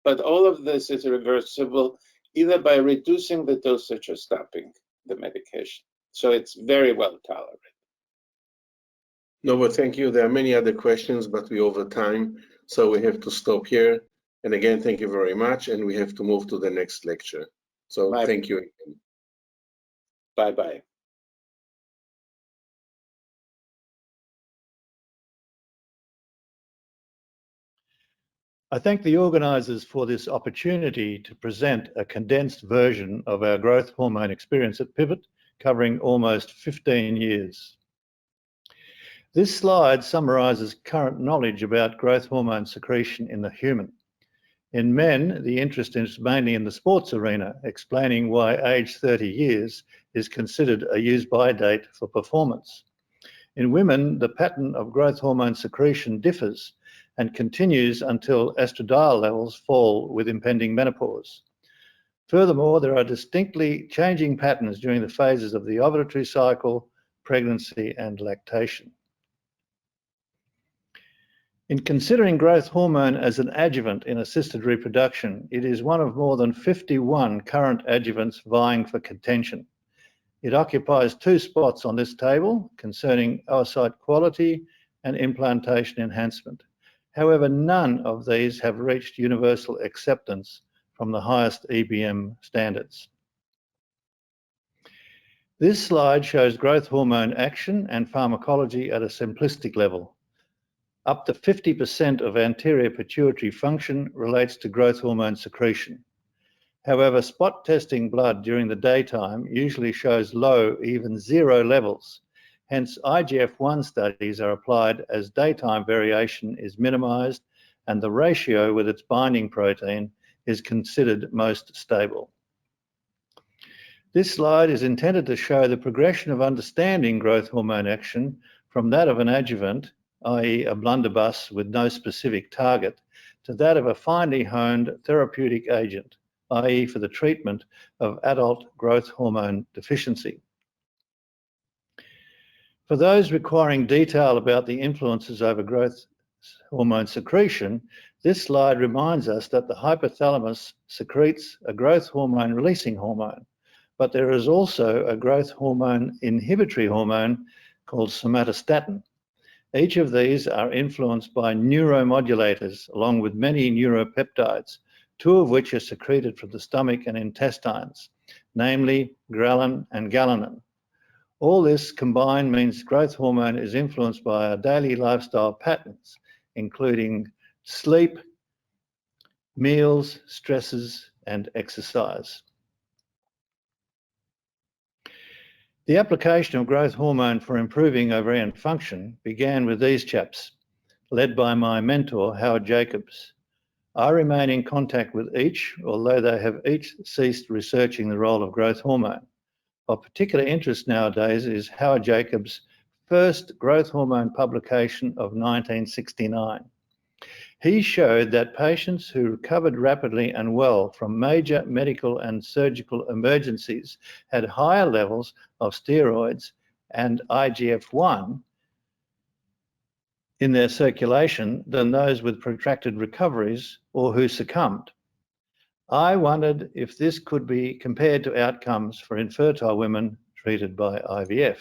Speaker 4: But all of this is reversible either by reducing the dosage or stopping the medication. So it's very well tolerated.
Speaker 5: No, but thank you. There are many other questions, but we're over time, so we have to stop here. And again, thank you very much, and we have to move to the next lecture. So thank you again.
Speaker 4: Bye-bye.
Speaker 6: I thank the organisers for this opportunity to present a condensed version of our growth hormone experience at Pivot, covering almost 15 years. This slide summarises current knowledge about growth hormone secretion in the human. In men, the interest is mainly in the sports arena, explaining why age 30 years is considered a use-by date for performance. In women, the pattern of growth hormone secretion differs and continues until estradiol levels fall with impending menopause. Furthermore, there are distinctly changing patterns during the phases of the ovulatory cycle, pregnancy, and lactation. In considering growth hormone as an adjuvant in assisted reproduction, it is one of more than 51 current adjuvants vying for contention. It occupies 2 spots on this table concerning oocyte quality and implantation enhancement. However, none of these have reached universal acceptance from the highest EBM standards. This slide shows growth hormone action and pharmacology at a simplistic level. Up to 50% of anterior pituitary function relates to growth hormone secretion. However, spot testing blood during the daytime usually shows low, even 0 levels. Hence, IGF-1 studies are applied as daytime variation is minimised and the ratio with its binding protein is considered most stable. This slide is intended to show the progression of understanding growth hormone action from that of an adjuvant, i.e. a blunderbuss with no specific target, to that of a finely honed therapeutic agent, i.e. for the treatment of adult growth hormone deficiency. For those requiring detail about the influences over growth hormone secretion, this slide reminds us that the hypothalamus secretes a growth hormone releasing hormone, but there is also a growth hormone inhibitory hormone called somatostatin. Each of these are influenced by neuromodulators along with many neuropeptides, 2 of which are secreted from the stomach and intestines, namely ghrelin and galanin. All this combined means growth hormone is influenced by our daily lifestyle patterns, including sleep, meals, stresses, and exercise. The application of growth hormone for improving ovarian function began with these chaps, led by my mentor, Howard Jacobs. I remain in contact with each, although they have each ceased researching the role of growth hormone. Of particular interest nowadays is Howard Jacobs' first growth hormone publication of 1969. He showed that patients who recovered rapidly and well from major medical and surgical emergencies had higher levels of steroids and IGF-1 in their circulation than those with protracted recoveries or who succumbed. I wondered if this could be compared to outcomes for infertile women treated by IVF.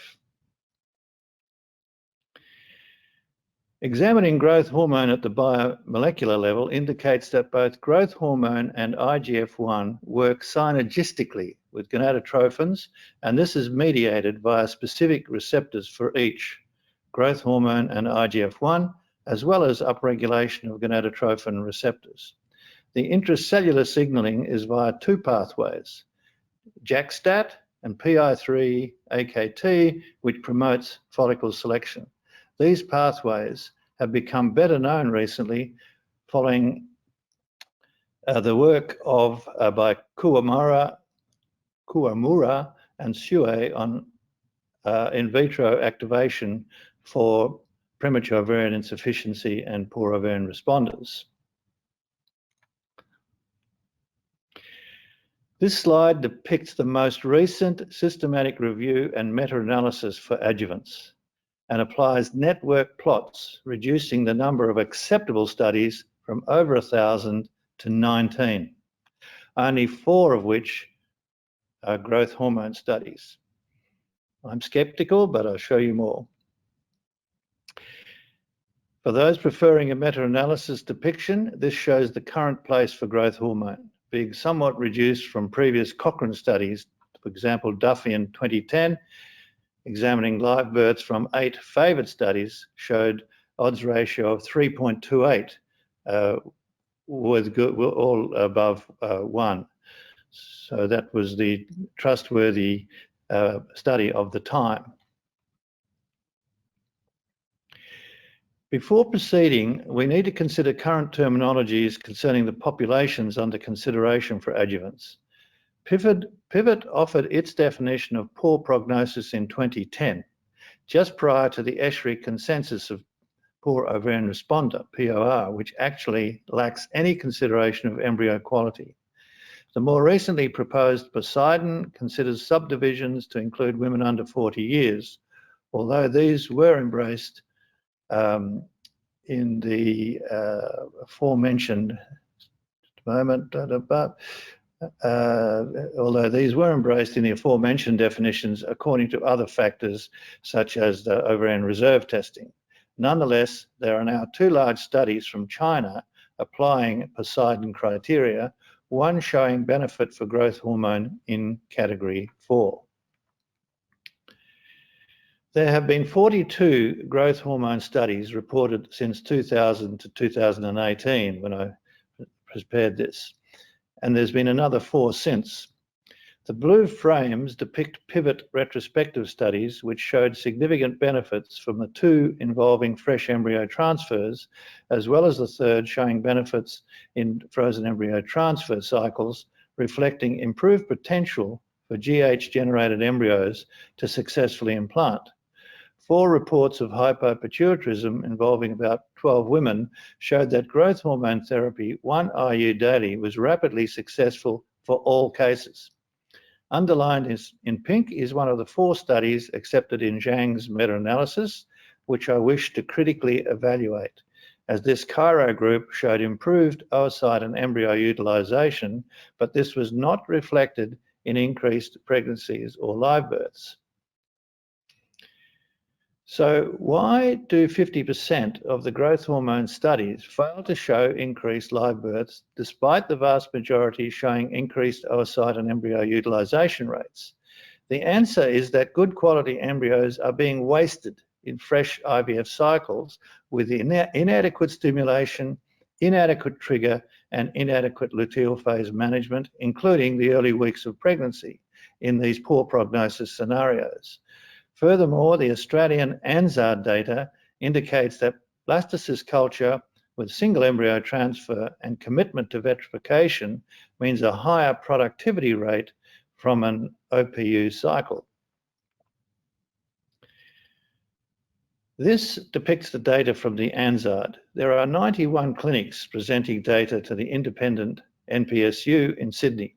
Speaker 6: Examining growth hormone at the biomolecular level indicates that both growth hormone and IGF-1 work synergistically with gonadotrophins, and this is mediated via specific receptors for each, growth hormone and IGF-1, as well as upregulation of gonadotrophin receptors. The intracellular signaling is via 2 pathways, JAK-STAT and PI3-AKT, which promotes follicle selection. These pathways have become better known recently following the work of by Kuwamura and Sue on in vitro activation for premature ovarian insufficiency and poor ovarian responders. This slide depicts the most recent systematic review and meta-analysis for adjuvants and applies network plots, reducing the number of acceptable studies from over 1,000 to 19, only 4 of which are growth hormone studies. I'm skeptical, but I'll show you more. For those preferring a meta-analysis depiction, this shows the current place for growth hormone, being somewhat reduced from previous Cochrane studies. For example, Duffy in 2010, examining live births from 8 favoured studies, showed odds ratio of 3.28, with all above 1. So that was the trustworthy study of the time. Before proceeding, we need to consider current terminologies concerning the populations under consideration for adjuvants. Pivot offered its definition of poor prognosis in 2010, just prior to the Escherichia consensus of poor ovarian responder, POR, which actually lacks any consideration of embryo quality. The more recently proposed Poseidon considers subdivisions to include women under 40 years, although these were embraced in the aforementioned definitions according to other factors such as the ovarian reserve testing. Nonetheless, there are now 2 large studies from China applying Poseidon criteria, one showing benefit for growth hormone in category 4. There have been 42 growth hormone studies reported since 2000 to 2018 when I prepared this, and there's been another 4 since. The blue frames depict pivot retrospective studies which showed significant benefits from the 2 involving fresh embryo transfers, as well as the 3rd showing benefits in frozen embryo transfer cycles, reflecting improved potential for GH-generated embryos to successfully implant. 4 reports of hypopituitarism involving about 12 women showed that growth hormone therapy, 1 IU daily, was rapidly successful for all cases. Underlined in pink is one of the 4 studies accepted in Zhang's meta-analysis, which I wish to critically evaluate, as this Cairo group showed improved oocyte and embryo utilization, but this was not reflected in increased pregnancies or live births. So why do 50% of the growth hormone studies fail to show increased live births, despite the vast majority showing increased oocyte and embryo utilization rates? The answer is that good quality embryos are being wasted in fresh IVF cycles with inadequate stimulation, inadequate trigger, and inadequate luteal phase management, including the early weeks of pregnancy in these poor prognosis scenarios. Furthermore, the Australian ANZARD data indicates that blastocyst culture with single embryo transfer and commitment to vitrification means a higher productivity rate from an OPU cycle. This depicts the data from the ANZARD. There are 91 clinics presenting data to the independent NPSU in Sydney.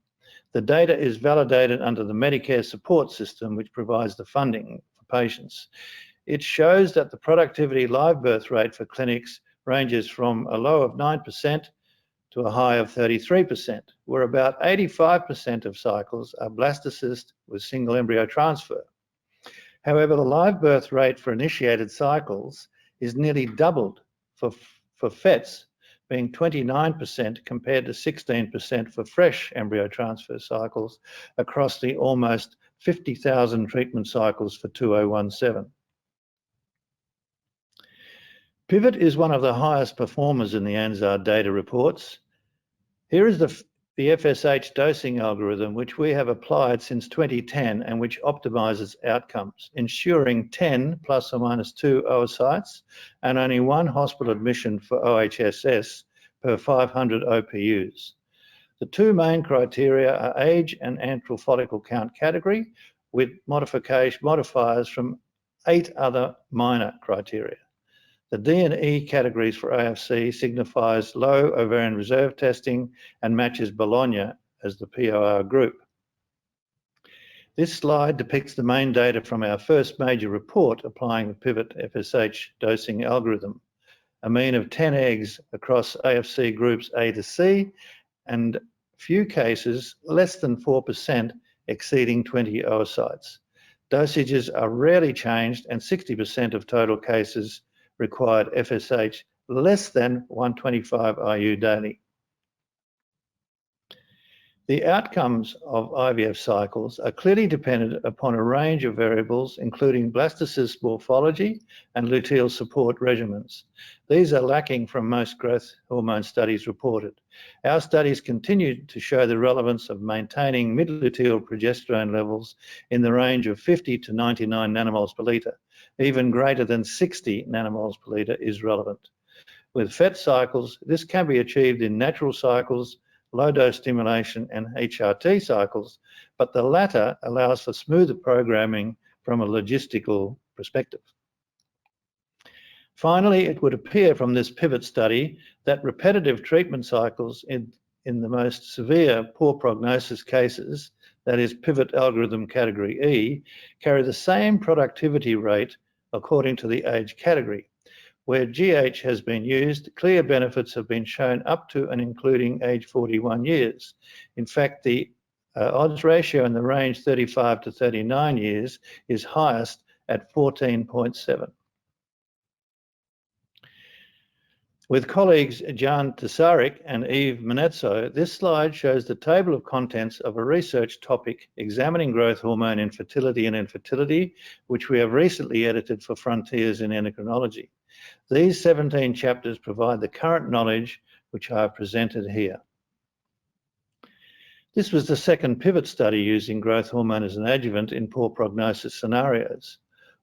Speaker 6: The data is validated under the Medicare support system, which provides the funding for patients. It shows that the productivity live birth rate for clinics ranges from a low of 9% to a high of 33%, where about 85% of cycles are blastocyst with single embryo transfer. However, the live birth rate for initiated cycles is nearly doubled for FETs, being 29% compared to 16% for fresh embryo transfer cycles across the almost 50,000 treatment cycles for 2017. Pivot is one of the highest performers in the ANZARD data reports. Here is the FSH dosing algorithm, which we have applied since 2010 and which optimizes outcomes, ensuring 10 plus or minus 2 oocytes and only 1 hospital admission for OHSS per 500 OPUs. The 2 main criteria are age and antral follicle count category, with modifiers from 8 other minor criteria. The D and E categories for AFC signifies low ovarian reserve testing and matches Bologna as the POR group. This slide depicts the main data from our first major report applying the Pivot FSH dosing algorithm, a mean of 10 eggs across AFC groups A to C, and few cases less than 4% exceeding 20 oocytes. Dosages are rarely changed, and 60% of total cases required FSH less than 125 IU daily. The outcomes of IVF cycles are clearly dependent upon a range of variables, including blastocyst morphology and luteal support regimens. These are lacking from most growth hormone studies reported. Our studies continue to show the relevance of maintaining mid-luteal progesterone levels in the range of 50 to 99 nanomoles per litre. Even greater than 60 nanomoles per litre is relevant. With FET cycles, this can be achieved in natural cycles, low-dose stimulation and HRT cycles, but the latter allows for smoother programming from a logistical perspective. Finally, it would appear from this pivot study that repetitive treatment cycles in the most severe poor prognosis cases, that is pivot algorithm category E, carry the same productivity rate according to the age category. Where GH has been used, clear benefits have been shown up to and including age 41 years. In fact, the odds ratio in the range 35 to 39 years is highest at 14.7. With colleagues Jan Tesarik and Yves Manetso, this slide shows the table of contents of a research topic examining growth hormone infertility and infertility, which we have recently edited for Frontiers in Endocrinology. These 17 chapters provide the current knowledge which I have presented here. This was the second pivot study using growth hormone as an adjuvant in poor prognosis scenarios.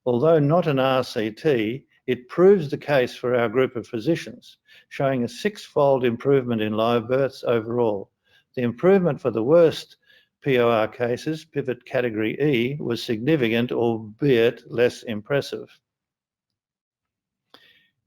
Speaker 6: Although not an RCT, it proves the case for our group of physicians, showing a 6-fold improvement in live births overall. The improvement for the worst POR cases, pivot category E, was significant, albeit less impressive.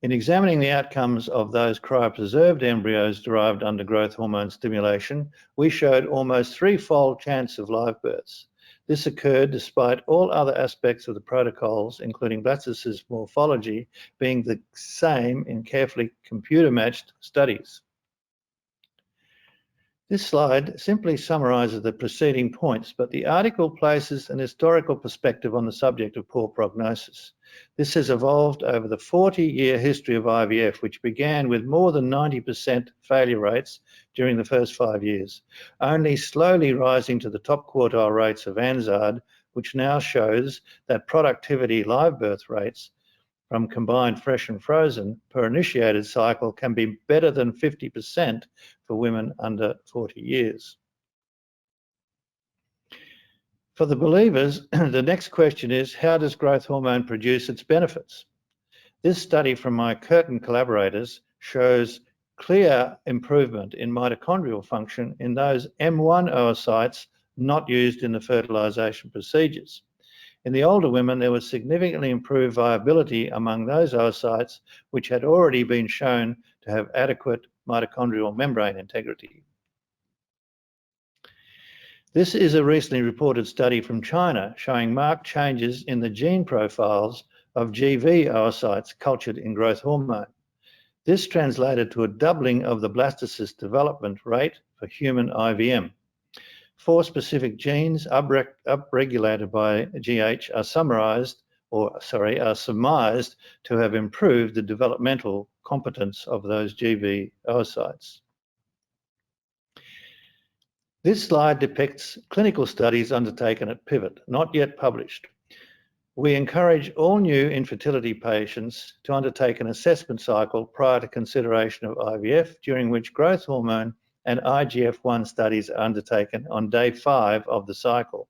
Speaker 6: In examining the outcomes of those cryopreserved embryos derived under growth hormone stimulation, we showed almost 3-fold chance of live births. This occurred despite all other aspects of the protocols, including blastocyst morphology, being the same in carefully computer-matched studies. This slide simply summarises the preceding points, but the article places an historical perspective on the subject of poor prognosis. This has evolved over the 40-year history of IVF, which began with more than 90% failure rates during the first 5 years, only slowly rising to the top quartile rates of ANZARD, which now shows that productivity live birth rates from combined fresh and frozen per initiated cycle can be better than 50% for women under 40 years. For the believers, the next question is, how does growth hormone produce its benefits? This study from my Curtin collaborators shows clear improvement in mitochondrial function in those M1 oocytes not used in the fertilization procedures. In the older women, there was significantly improved viability among those oocytes which had already been shown to have adequate mitochondrial membrane integrity. This is a recently reported study from China showing marked changes in the gene profiles of GV oocytes cultured in growth hormone. This translated to a doubling of the blastocyst development rate for human IVM. 4 specific genes upregulated by GH are surmised to have improved the developmental competence of those GV oocytes. This slide depicts clinical studies undertaken at Pivot, not yet published. We encourage all new infertility patients to undertake an assessment cycle prior to consideration of IVF, during which growth hormone and IGF-1 studies are undertaken on day 5 of the cycle.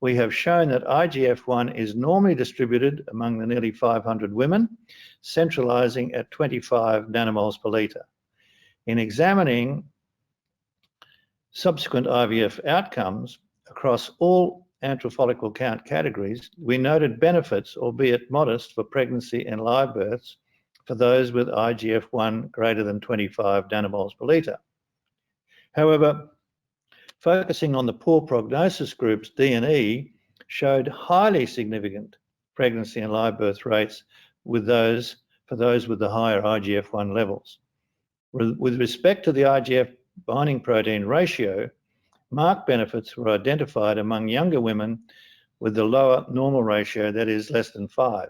Speaker 6: We have shown that IGF-1 is normally distributed among the nearly 500 women, centralizing at 25 nanomoles per litre. In examining subsequent IVF outcomes across all antral follicle count categories, we noted benefits, albeit modest, for pregnancy and live births for those with IGF-1 greater than 25 nanomoles per litre. However, focusing on the poor prognosis groups D and E showed highly significant pregnancy and live birth rates for those with the higher IGF-1 levels. With respect to the IGF binding protein ratio, marked benefits were identified among younger women with the lower normal ratio, that is less than 5.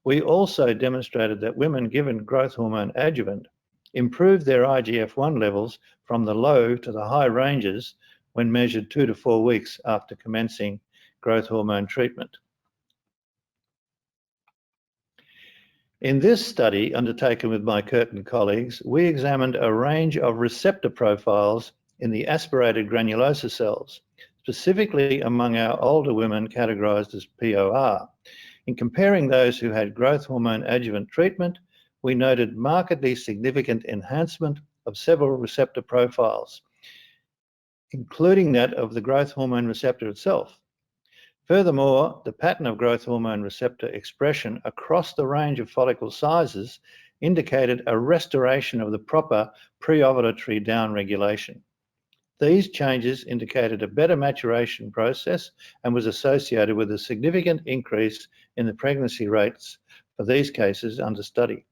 Speaker 6: We also demonstrated that women given growth hormone adjuvant improved their IGF-1 levels from the low to the high ranges when measured 2 to 4 weeks after commencing growth hormone treatment. In this study undertaken with my Curtin colleagues, we examined a range of receptor profiles in the aspirated granulosa cells, specifically among our older women categorized as POR. In comparing those who had growth hormone adjuvant treatment, we noted markedly significant enhancement of several receptor profiles, including that of the growth hormone receptor itself. Furthermore, the pattern of growth hormone receptor expression across the range of follicle sizes indicated a restoration of the proper pre-ovulatory downregulation. These changes indicated a better maturation process and was associated with a significant increase in the pregnancy rates for these cases under study.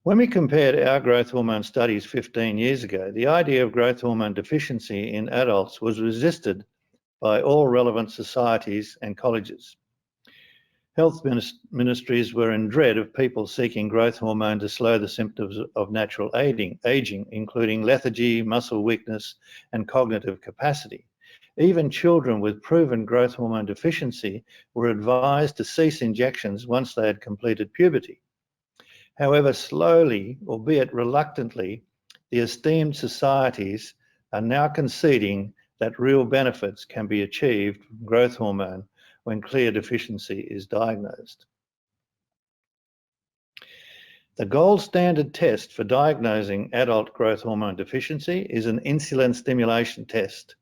Speaker 6: When we compared our growth hormone studies 15 years ago, the idea of growth hormone deficiency in adults was resisted by all relevant societies and colleges. Health ministries were in dread of people seeking growth hormone to slow the symptoms of natural aging, including lethargy, muscle weakness, and cognitive capacity. Even children with proven growth hormone deficiency were advised to cease injections once they had completed puberty. However, slowly, albeit reluctantly, the esteemed societies are now conceding that real benefits can be achieved from growth hormone when clear deficiency is diagnosed. The gold standard test for diagnosing adult growth hormone deficiency is an insulin stimulation test.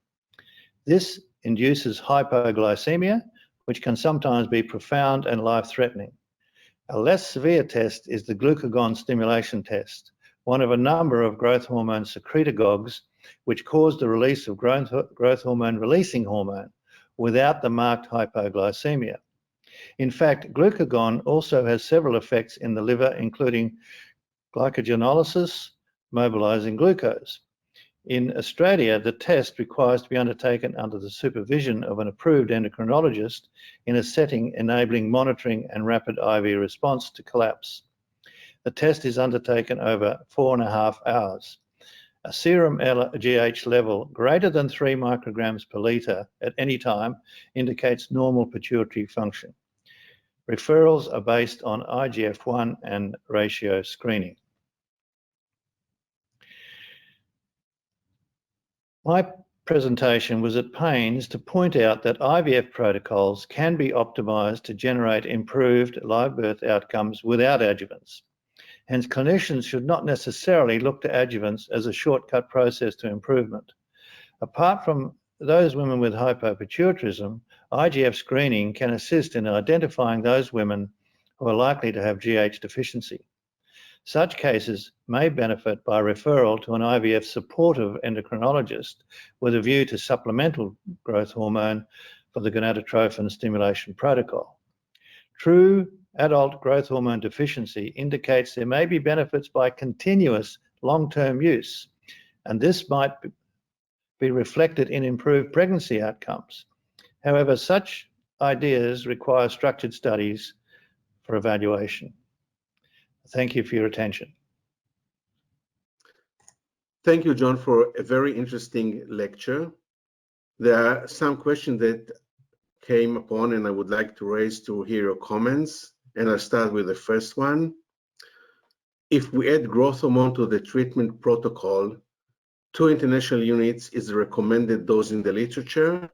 Speaker 6: This induces hypoglycemia, which can sometimes be profound and life-threatening. A less severe test is the glucagon stimulation test, one of a number of growth hormone secretagogues which cause the release of growth hormone releasing hormone without the marked hypoglycemia. In fact, glucagon also has several effects in the liver, including glycogenolysis, mobilizing glucose. In Australia, the test requires to be undertaken under the supervision of an approved endocrinologist in a setting enabling monitoring and rapid IV response to collapse. The test is undertaken over 4.5 hours. A serum LGH level greater than 3 micrograms per litre at any time indicates normal pituitary function. Referrals are based on IGF-1 and ratio screening. My presentation was at pains to point out that IVF protocols can be optimised to generate improved live birth outcomes without adjuvants. Hence, clinicians should not necessarily look to adjuvants as a shortcut process to improvement. Apart from those women with hypopituitarism, IVF screening can assist in identifying those women who are likely to have GH deficiency. Such cases may benefit by referral to an IVF supportive endocrinologist with a view to supplemental growth hormone for the gonadotrophin stimulation protocol. True adult growth hormone deficiency indicates there may be benefits by continuous long-term use, and this might be reflected in improved pregnancy outcomes. However, such ideas require structured studies for evaluation. Thank you for your attention.
Speaker 5: Thank you, John, for a very interesting lecture. There are some questions that came upon and I would like to raise to hear your comments. And I'll start with the first one. If we add growth hormone to the treatment protocol, 2 international units is the recommended dose in the literature,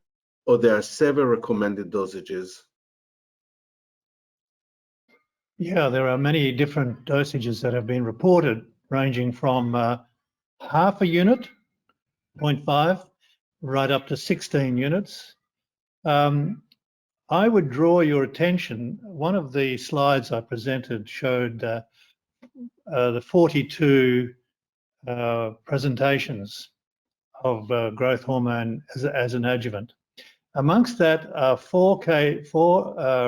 Speaker 5: or there are several recommended dosages?
Speaker 6: Yeah, there are many different dosages that have been reported, ranging from half a unit, 0.5, right up to 16 units. I would draw your attention, one of the slides I presented showed the 42 presentations of growth hormone as an adjuvant. Amongst that are 4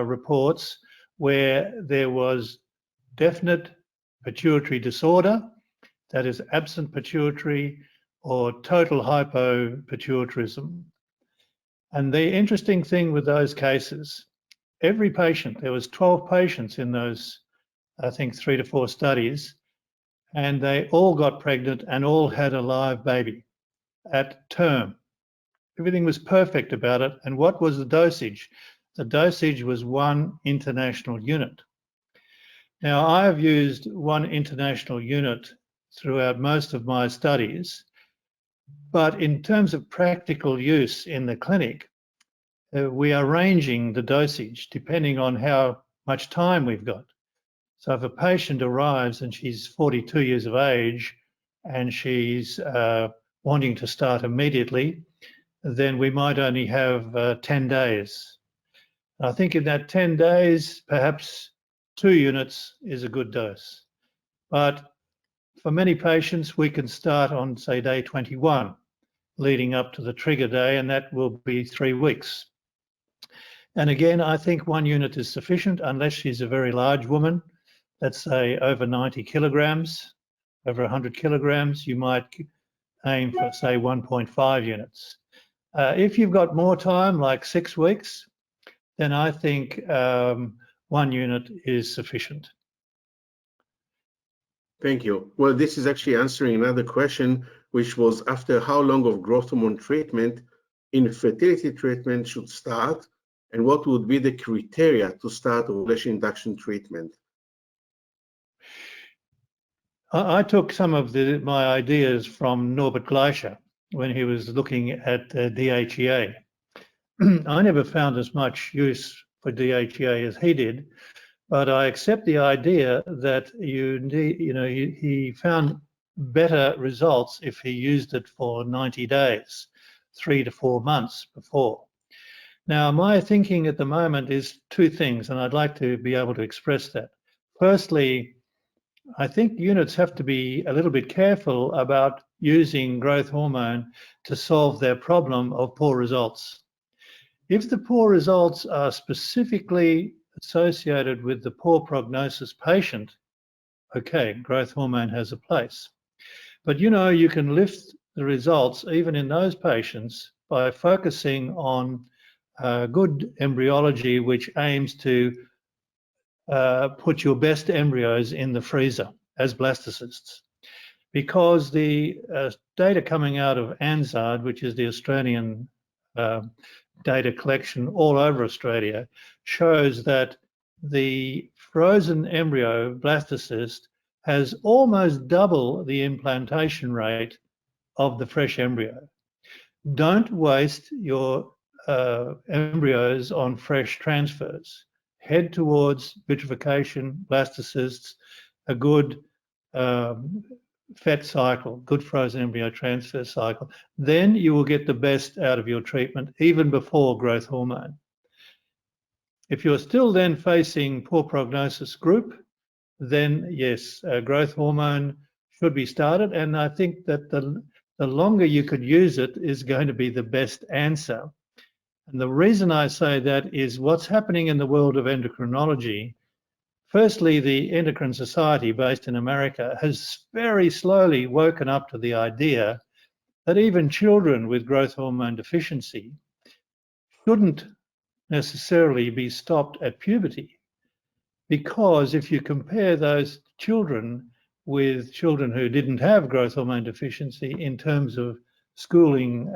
Speaker 6: reports where there was definite pituitary disorder, that is absent pituitary or total hypopituitarism. And the interesting thing with those cases every patient, there was 12 patients in those, I think, 3 to 4 studies, and they all got pregnant and all had a live baby at term. Everything was perfect about it. And what was the dosage? The dosage was 1 international unit. Now, I have used 1 international unit throughout most of my studies, but in terms of practical use in the clinic, we are ranging the dosage depending on how much time we've got. So if a patient arrives and she's 42 years of age and she's wanting to start immediately, then we might only have 10 days. And I think in that 10 days, perhaps 2 units is a good dose. But for many patients, we can start on, say, day 21, leading up to the trigger day, and that will be 3 weeks. And again, I think 1 unit is sufficient unless she's a very large woman, let's say over 90 kilograms, over 100 kilograms, you might aim for, say, 1.5 units. If you've got more time, like 6 weeks, then I think 1 unit is sufficient.
Speaker 5: Thank you. Well, this is actually answering another question, which was after how long of growth hormone treatment infertility treatment should start, and what would be the criteria to start ovulation induction treatment?
Speaker 6: I took some of my ideas from Norbert Gleicher when he was looking at DHEA. I never found as much use for DHEA as he did, but I accept the idea that he found better results if he used it for 90 days, 3 to 4 months before. Now, my thinking at the moment is 2 things, and I'd like to be able to express that. Firstly, I think units have to be a little bit careful about using growth hormone to solve their problem of poor results. If the poor results are specifically associated with the poor prognosis patient, okay, growth hormone has a place. But you can lift the results even in those patients by focusing on good embryology, which aims to put your best embryos in the freezer as blastocysts. Because the data coming out of ANZARD, which is the Australian data collection all over Australia, shows that the frozen embryo blastocyst has almost double the implantation rate of the fresh embryo. Don't waste your embryos on fresh transfers. Head towards vitrification, blastocysts, a good FET cycle, good frozen embryo transfer cycle. Then you will get the best out of your treatment even before growth hormone. If you're still then facing poor prognosis group, then yes, growth hormone should be started. And I think that the longer you could use it is going to be the best answer. And the reason I say that is what's happening in the world of endocrinology. Firstly, the Endocrine Society based in America has very slowly woken up to the idea that even children with growth hormone deficiency shouldn't necessarily be stopped at puberty. Because if you compare those children with children who didn't have growth hormone deficiency in terms of schooling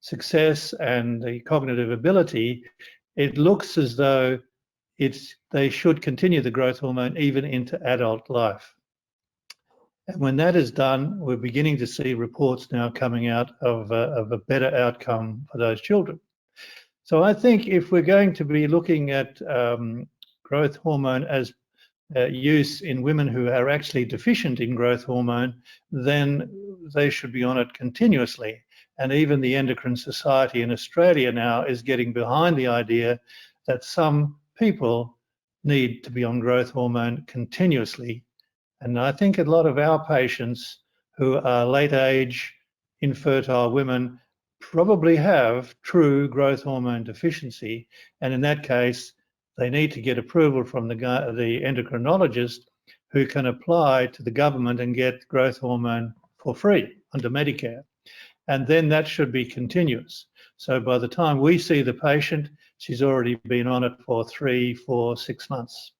Speaker 6: success and the cognitive ability, it looks as though they should continue the growth hormone even into adult life. And when that is done, we're beginning to see reports now coming out of a better outcome for those children. So I think if we're going to be looking at growth hormone as use in women who are actually deficient in growth hormone, then they should be on it continuously. And even the Endocrine Society in Australia now is getting behind the idea that some people need to be on growth hormone continuously. And I think a lot of our patients who are late age, infertile women probably have true growth hormone deficiency. And in that case, they need to get approval from the endocrinologist who can apply to the government and get growth hormone for free under Medicare. and then that should be continuous. So by the time we see the patient, she's already been on it for 3, 4, 6 months.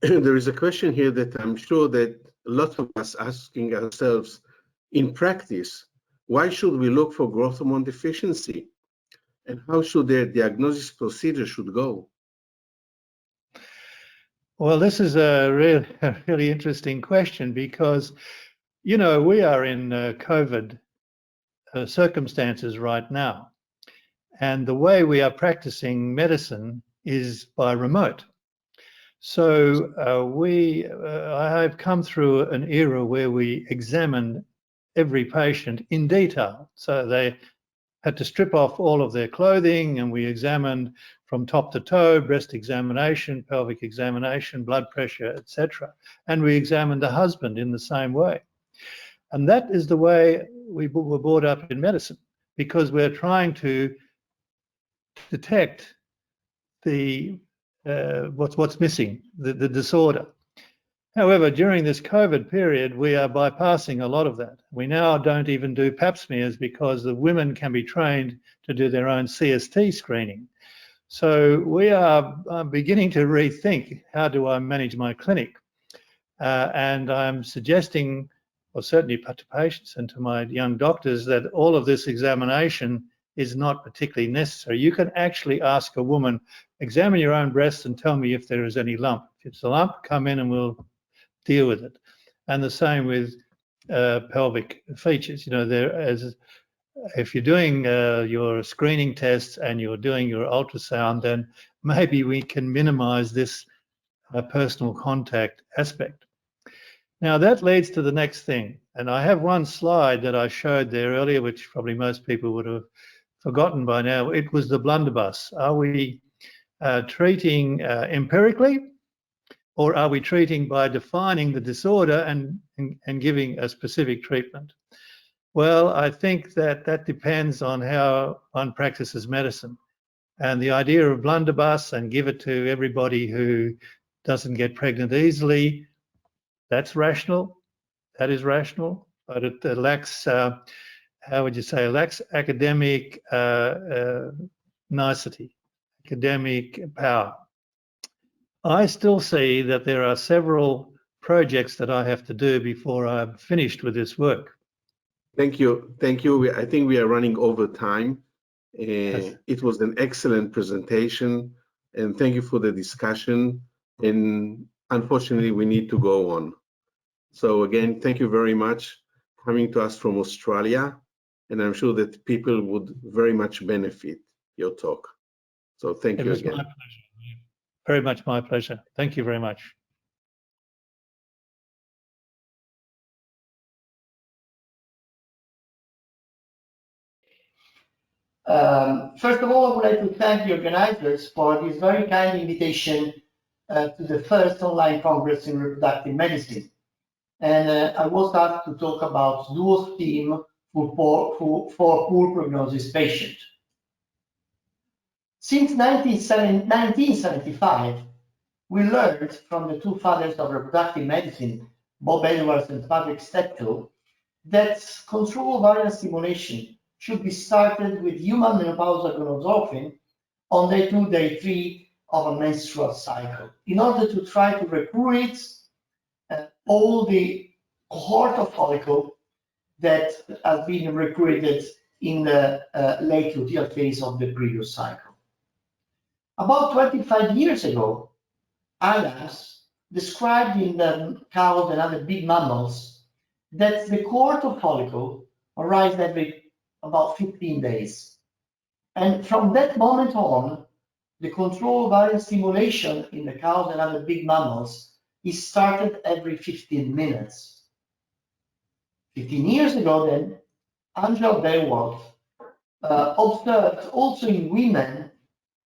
Speaker 5: There is a question here that I'm sure that lots of us asking ourselves, in practice, why should we look for growth hormone deficiency? And how should the diagnosis procedure should go?
Speaker 6: Well, this is a really interesting question because, you know, we are in COVID circumstances right now. And the way we are practicing medicine is by remote. So I have come through an era where we examined every patient in detail. So they had to strip off all of their clothing, and we examined from top to toe, breast examination, pelvic examination, blood pressure, etc. And we examined the husband in the same way. And that is the way we were brought up in medicine, because we're trying to detect the what's missing, the disorder. However, during this COVID period, we are bypassing a lot of that. We now don't even do pap smears because the women can be trained to do their own CST screening. So we are beginning to rethink, how do I manage my clinic? And I'm suggesting, or certainly to patients and to my young doctors, that all of this examination is not particularly necessary. You can actually ask a woman, examine your own breasts and tell me if there is any lump. If it's a lump, come in and we'll deal with it. And the same with pelvic features. You know, if you're doing your screening tests and you're doing your ultrasound, then maybe we can minimize this personal contact aspect. Now that leads to the next thing. And I have one slide that I showed there earlier, which probably most people would have forgotten by now. It was the blunderbuss. Are we treating empirically, or are we treating by defining the disorder and giving a specific treatment? Well, I think that depends on how one practices medicine. And the idea of blunderbuss and give it to everybody who doesn't get pregnant easily, that's rational. That is rational, but it lacks, how would you say, lacks academic nicety, academic power. I still see that there are several projects that I have to do before I'm finished with this work.
Speaker 5: Thank you. Thank you. I think we are running over time.
Speaker 6: Yes.
Speaker 5: It was an excellent presentation, and thank you for the discussion. And unfortunately, we need to go on. So again, thank you very much coming to us from Australia, and I'm sure that people would very much benefit your talk. So thank you again.
Speaker 6: It was my pleasure. Very much my pleasure. Thank you very much.
Speaker 7: First of all, I would like to thank the organizers for this very kind invitation to the first online Congress in Reproductive Medicine. And I was asked to talk about dual STEAM for poor prognosis patients. Since 1975, we learned from the two fathers of reproductive medicine, Bob Edwards and Patrick Steptoe, that control ovarian stimulation should be started with human menopausal gonadotropin on day 2, day 3 of a menstrual cycle, in order to try to recruit all the cohort of follicle that has been recruited in the late luteal phase of the previous cycle. About 25 years ago, Adams described in the cows and other big mammals that the cohort of follicle arrived every about 15 days. And from that moment on, the control ovarian stimulation in the cows and other big mammals is started every 15 minutes. 15 years ago then, Angela Baywolf observed also in women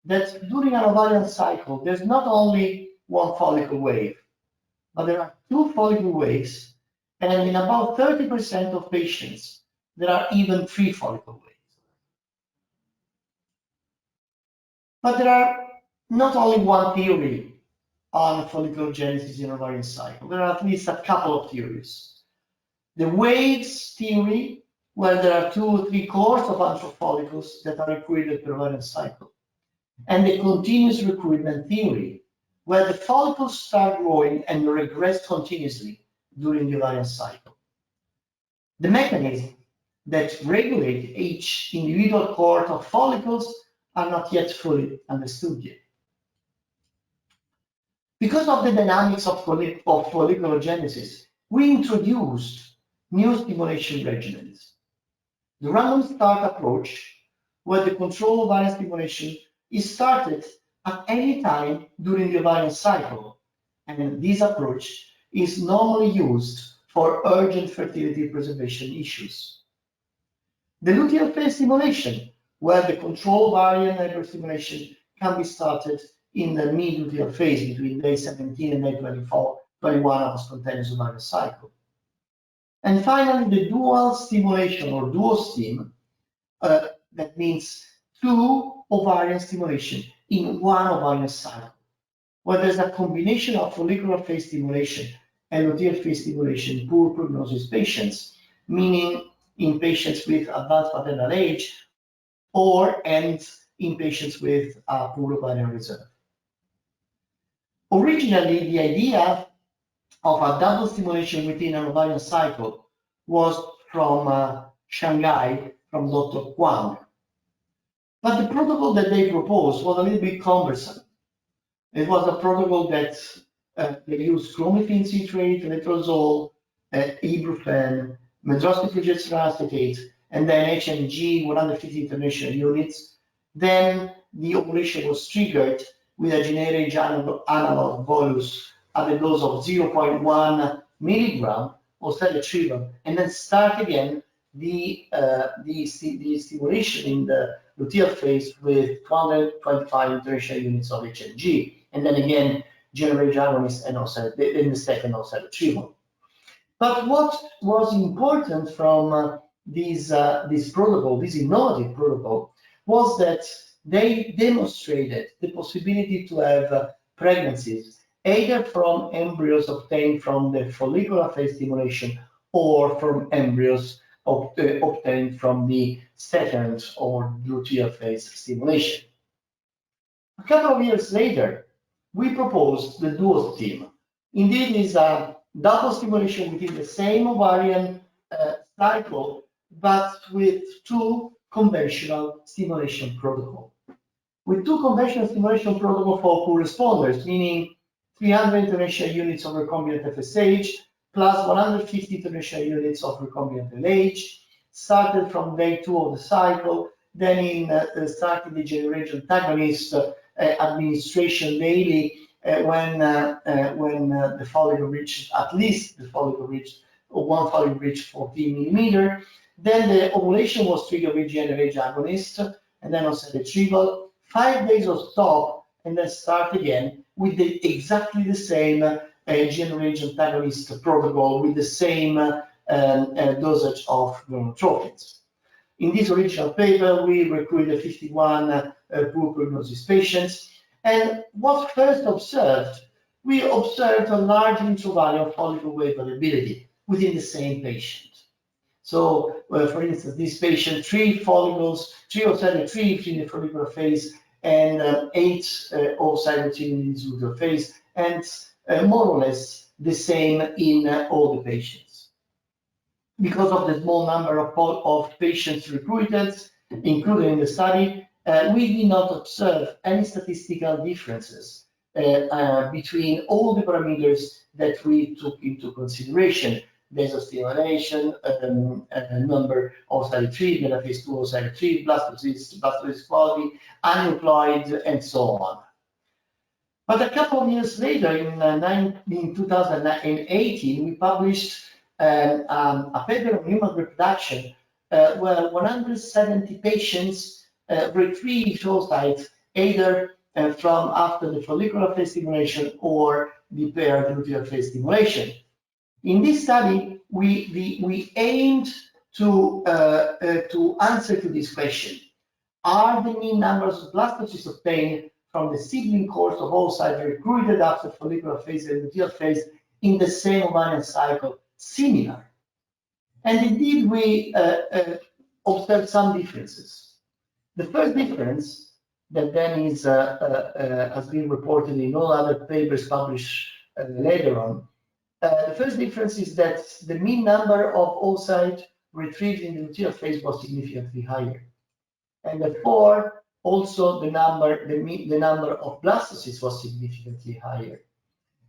Speaker 7: that during an ovarian cycle, there's not only one follicle wave, but there are 2 follicle waves, and in about 30% of patients, there are even 3 follicle waves. But there are not only one theory on folliculogenesis in ovarian cycle, there are at least a couple of theories. the waves theory, where there are 2 or 3 cores of antral follicles that are recruited per ovarian cycle, and the continuous recruitment theory, where the follicles start growing and regress continuously during the ovarian cycle. The mechanism that regulate each individual cohort of follicles are not yet fully understood yet. Because of the dynamics of follicular genesis, we introduced new stimulation regimens. The random start approach, where the control ovarian stimulation is started at any time during the ovarian cycle, and this approach is normally used for urgent fertility preservation issues. The luteal phase stimulation, where the control ovarian hyperstimulation can be started in the mid-luteal phase between day 17 and day 21 of a spontaneous ovarian cycle. And finally, the dual stimulation or duostim, that means 2 ovarian stimulation in 1 ovarian cycle, where there's a combination of follicular phase stimulation and luteal phase stimulation in poor prognosis patients, meaning in patients with advanced maternal age and in patients with poor ovarian reserve. Originally, the idea of a double stimulation within an ovarian cycle was from Shanghai, from Dr. Kwang. But the protocol that they proposed was a little bit cumbersome. It was a protocol that they used clomiphene citrate, letrozole, ibuprofen, medroxyprogesterone acetate, and then HMG 150 international units. Then the ovulation was triggered with a generic analog bolus at a dose of 0.1 milligram of oseltamivir, and then start again the stimulation in the luteal phase with 225 international units of HMG, and then again generic agonist and in the second oseltamivir. But what was important from this protocol, this innovative protocol, was that they demonstrated the possibility to have pregnancies either from embryos obtained from the follicular phase stimulation or from embryos obtained from the second or luteal phase stimulation. A couple of years later, we proposed the duostim. Indeed, it's a double stimulation within the same ovarian cycle, but with 2 conventional stimulation protocols. With 2 conventional stimulation protocols for poor responders, meaning 300 international units of recombinant FSH plus 150 international units of recombinant LH, started from day 2 of the cycle, then started the generation antagonist administration daily when the follicle reached one follicle reached 14 millimeter. Then the ovulation was triggered with GnRH agonist, and then oseltamivir. 5 days of stop, and then start again with exactly the same GnRH antagonist protocol with the same dosage of gonadotropins. In this original paper, we recruited 51 poor prognosis patients, and what first observed, we observed a large intravariant follicle wave variability within the same patient. So, for instance, this patient, 3 follicles, 3 oseltamivir in the follicular phase, and 8 oseltamivir in the luteal phase, and more or less the same in all the patients. Because of the small number of patients recruited, including in the study, we did not observe any statistical differences between all the parameters that we took into consideration: vasostimulation, number of oseltamivir, metaphase 2 oseltamivir, blastocyst quality, aneuploid, and so on. But a couple of years later, in 2018, we published a paper on human reproduction where 170 patients retrieved oocytes either from after the follicular phase stimulation or the paired luteal phase stimulation. In this study, we aimed to answer to this question: are the mean numbers of blastocysts obtained from the sibling course of oocytes recruited after follicular phase and luteal phase in the same ovarian cycle similar? And indeed, we observed some differences. The first difference that then is has been reported in all other papers published later on. The first difference is that the mean number of oocytes retrieved in the luteal phase was significantly higher, and therefore also the number of blastocysts was significantly higher,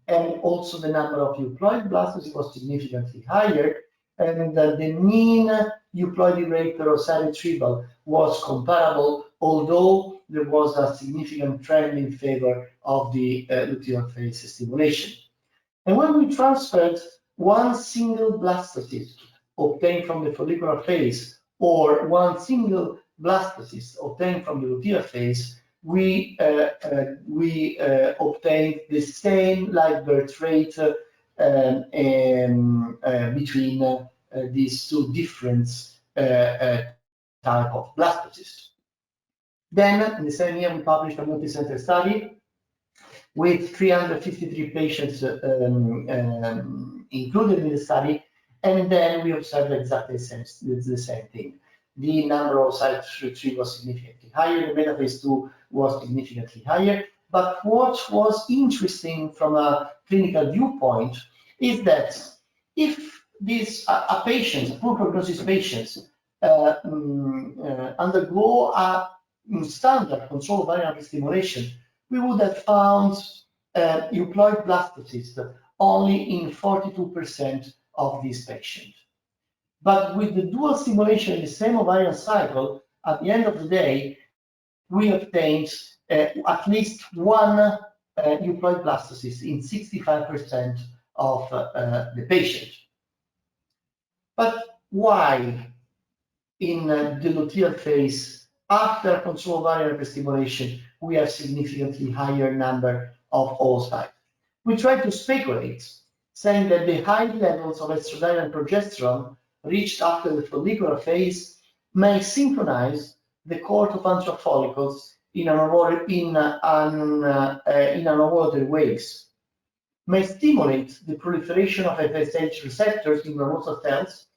Speaker 7: and also the number of euploid blastocysts was significantly higher, and the mean euploid rate per oocyte retrieval was comparable, although there was a significant trend in favor of the luteal phase stimulation. And when we transferred one single blastocyst obtained from the follicular phase or one single blastocyst obtained from the luteal phase, we obtained the same live birth rate between these two different type of blastocysts. Then, in the same year, we published a multi-center study with 353 patients included in the study, and then we observed exactly the same thing. The number of sites retrieved was significantly higher, the metaphase 2 was significantly higher, but what was interesting from a clinical viewpoint is that if these patients, poor prognosis patients, undergo a standard control variable stimulation, we would have found euploid blastocysts only in 42% of these patients. But with the dual stimulation in the same ovarian cycle, at the end of the day, we obtained at least one euploid blastocyst in 65% of the patient. But why in the luteal phase, after control variable stimulation, we have significantly higher number of oocytes? We try to speculate, saying that the high levels of estradiol and progesterone reached after the follicular phase may synchronize the court of antral follicles in unavoidable ways, may stimulate the proliferation of FSH receptors in granulosal cells,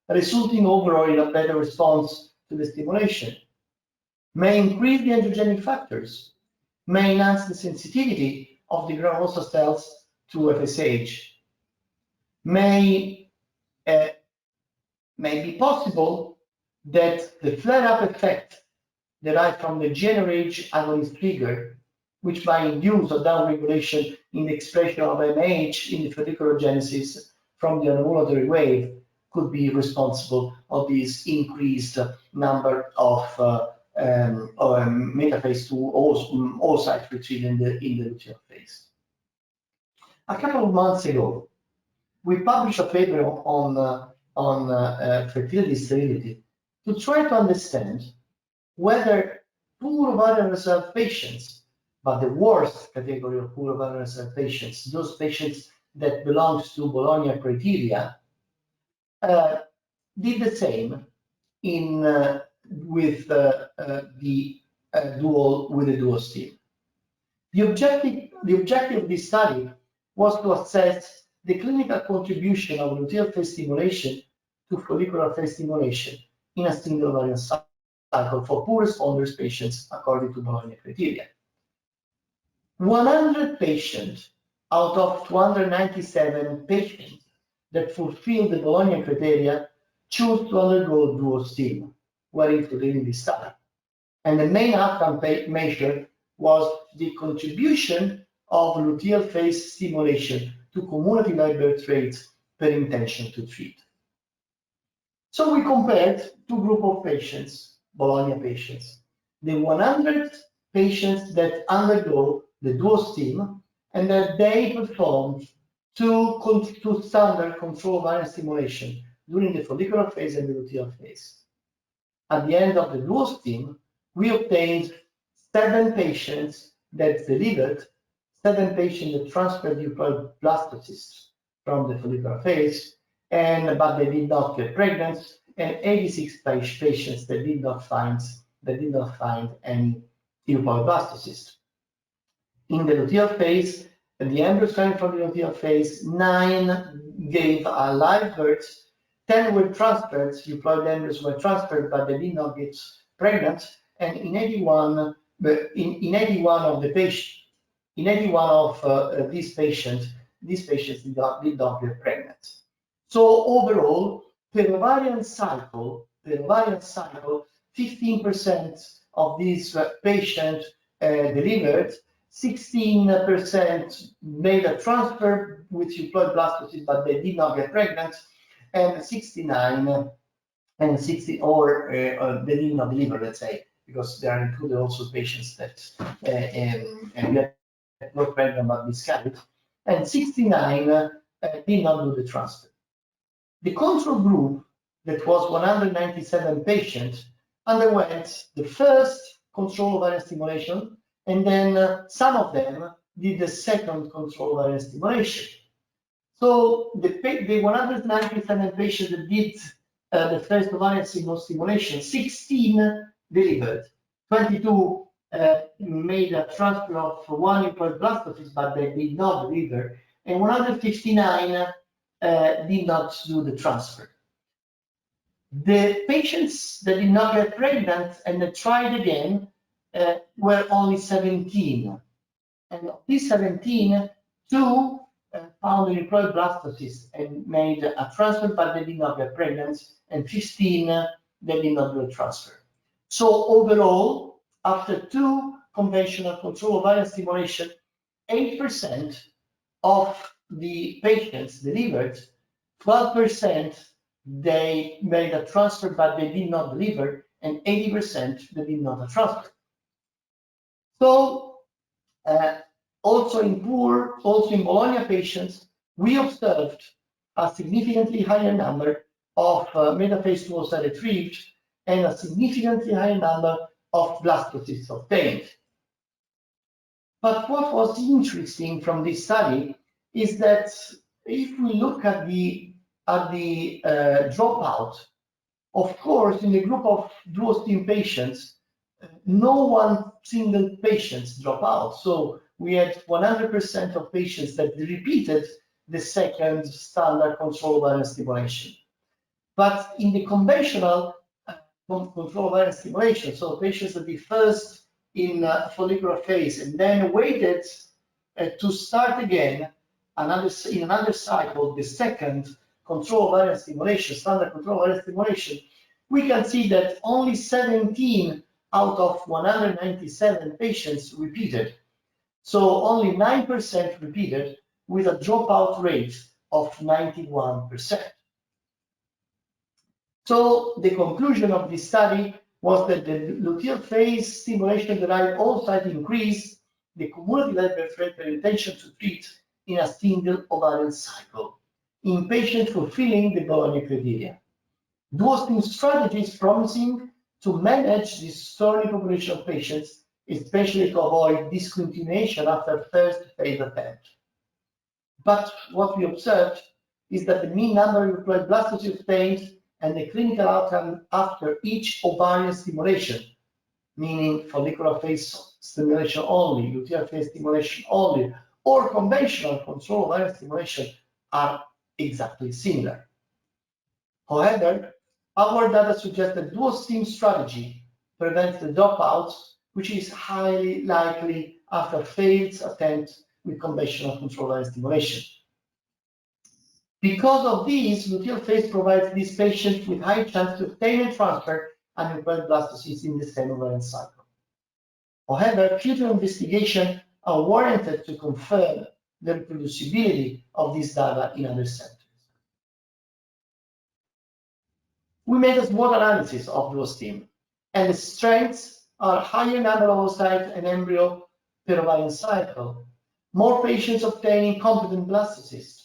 Speaker 7: resulting overall in a better response to the stimulation, may increase the androgenic factors, may enhance the sensitivity of the granulosal cells to FSH, may be possible that the flare-up effect derived from the GnRH agonist trigger, which might induce a downregulation in the expression of MH in the follicular genesis from the anovulatory wave, could be responsible of this increased number of metaphase 2 oocytes retrieved in the luteal phase. A couple of months ago, we published a paper on fertility sterility to try to understand whether poor ovarian reserve patients, but the worst category of poor ovarian reserve patients, those patients that belong to Bologna criteria, did the same with the dual stim. The objective of this study was to assess the clinical contribution of luteal phase stimulation to follicular phase stimulation in a single ovarian cycle for poor responders patients according to Bologna criteria. 100 patients out of 297 patients that fulfilled the Bologna criteria chose to undergo dual stim, were included in this study. And the main outcome measure was the contribution of luteal phase stimulation to cumulative live birth rates per intention to treat. So we compared two groups of patients, Bologna patients, the 100 patients that undergo the dual stim and that they performed two standard control ovarian stimulation during the follicular phase and the luteal phase. At the end of the dual stim, we obtained 7 patients that delivered, 7 patients that transferred euploid blastocysts from the follicular phase, but they did not get pregnant, and 86 patients that did not find any euploid blastocysts. In the luteal phase, the embryos coming from the luteal phase, 9 gave a live birth, 10 were transferred, euploid embryos were transferred, but they did not get pregnant. And in 81, in 81 of the patient, in 81 of these patients did not get pregnant. So overall, per ovarian cycle, 15% of these patients delivered, 16% made a transfer with euploid blastocyst, but they did not get pregnant, and 69 and 60 or they did not deliver, let's say, because there are included also patients that got pregnant but miscarried, and 69 did not do the transfer. The control group, that was 197 patients, underwent the first control ovarian stimulation, and then some of them did the second control ovarian stimulation. So the 197 patients that did the first ovarian stimulation, 16 delivered, 22 made a transfer of one euploid blastocyst, but they did not deliver, and 159 did not do the transfer. The patients that did not get pregnant and that tried again were only 17. And of these 17, 2 found an euploid blastocyst and made a transfer, but they did not get pregnant, and 15 they did not do a transfer. So overall, after 2 conventional control ovarian stimulation, 8% of the patients delivered, 12% they made a transfer but they did not deliver, and 80% they did not transfer. So also in Bologna patients, we observed a significantly higher number of metaphase 2 oocyte retrieved and a significantly higher number of blastocysts obtained. But what was interesting from this study is that if we look at the dropout, of course, in the group of dual-stim patients, no one single patient dropped out. So we had 100% of patients that repeated the second standard control ovarian stimulation. But in the conventional control ovarian stimulation, so patients that did first in follicular phase and then waited to start again in another cycle, the second control ovarian stimulation, standard control ovarian stimulation, we can see that only 17 out of 197 patients repeated. So only 9% repeated, with a dropout rate of 91%. So the conclusion of this study was that the luteal phase stimulation-derived oocyte increased the cumulative birth rate per intention to treat in a single ovarian cycle in patients fulfilling the Bologna criteria. Dual-stim strategy is promising to manage this thorny population of patients, especially to avoid discontinuation after first failed attempt. But what we observed is that the mean number of euploid blastocysts obtained and the clinical outcome after each ovarian stimulation, meaning follicular phase stimulation only, luteal phase stimulation only, or conventional control ovarian stimulation, are exactly similar. However, our data suggests that dual-stim strategy prevents the dropouts, which is highly likely after failed attempts with conventional control ovarian stimulation. Because of this, luteal phase provides these patients with high chance to obtain and transfer an euploid blastocyst in the same ovarian cycle. However, future investigations are warranted to confirm the reproducibility of this data in other centers. We made a SWOT analysis of dual-stim, and the strengths are higher number of oocytes and embryo per ovarian cycle, more patients obtaining competent blastocysts,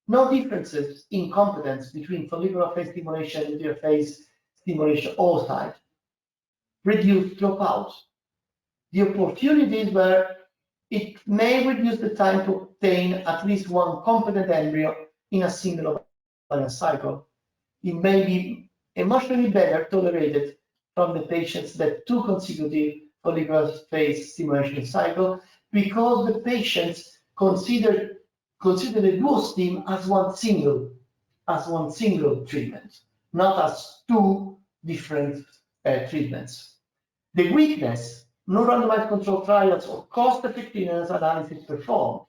Speaker 7: no differences in competence between follicular phase stimulation and luteal phase stimulation oocyte, reduced dropout. The opportunities where it may reduce the time to obtain at least one competent embryo in a single ovarian cycle. It may be emotionally better tolerated from the patients that 2 consecutive follicular phase stimulation cycle, because the patients consider the dual-stim as one single as one single treatment, not as two different treatments. The weakness, no randomized control trials or cost effectiveness analysis performed.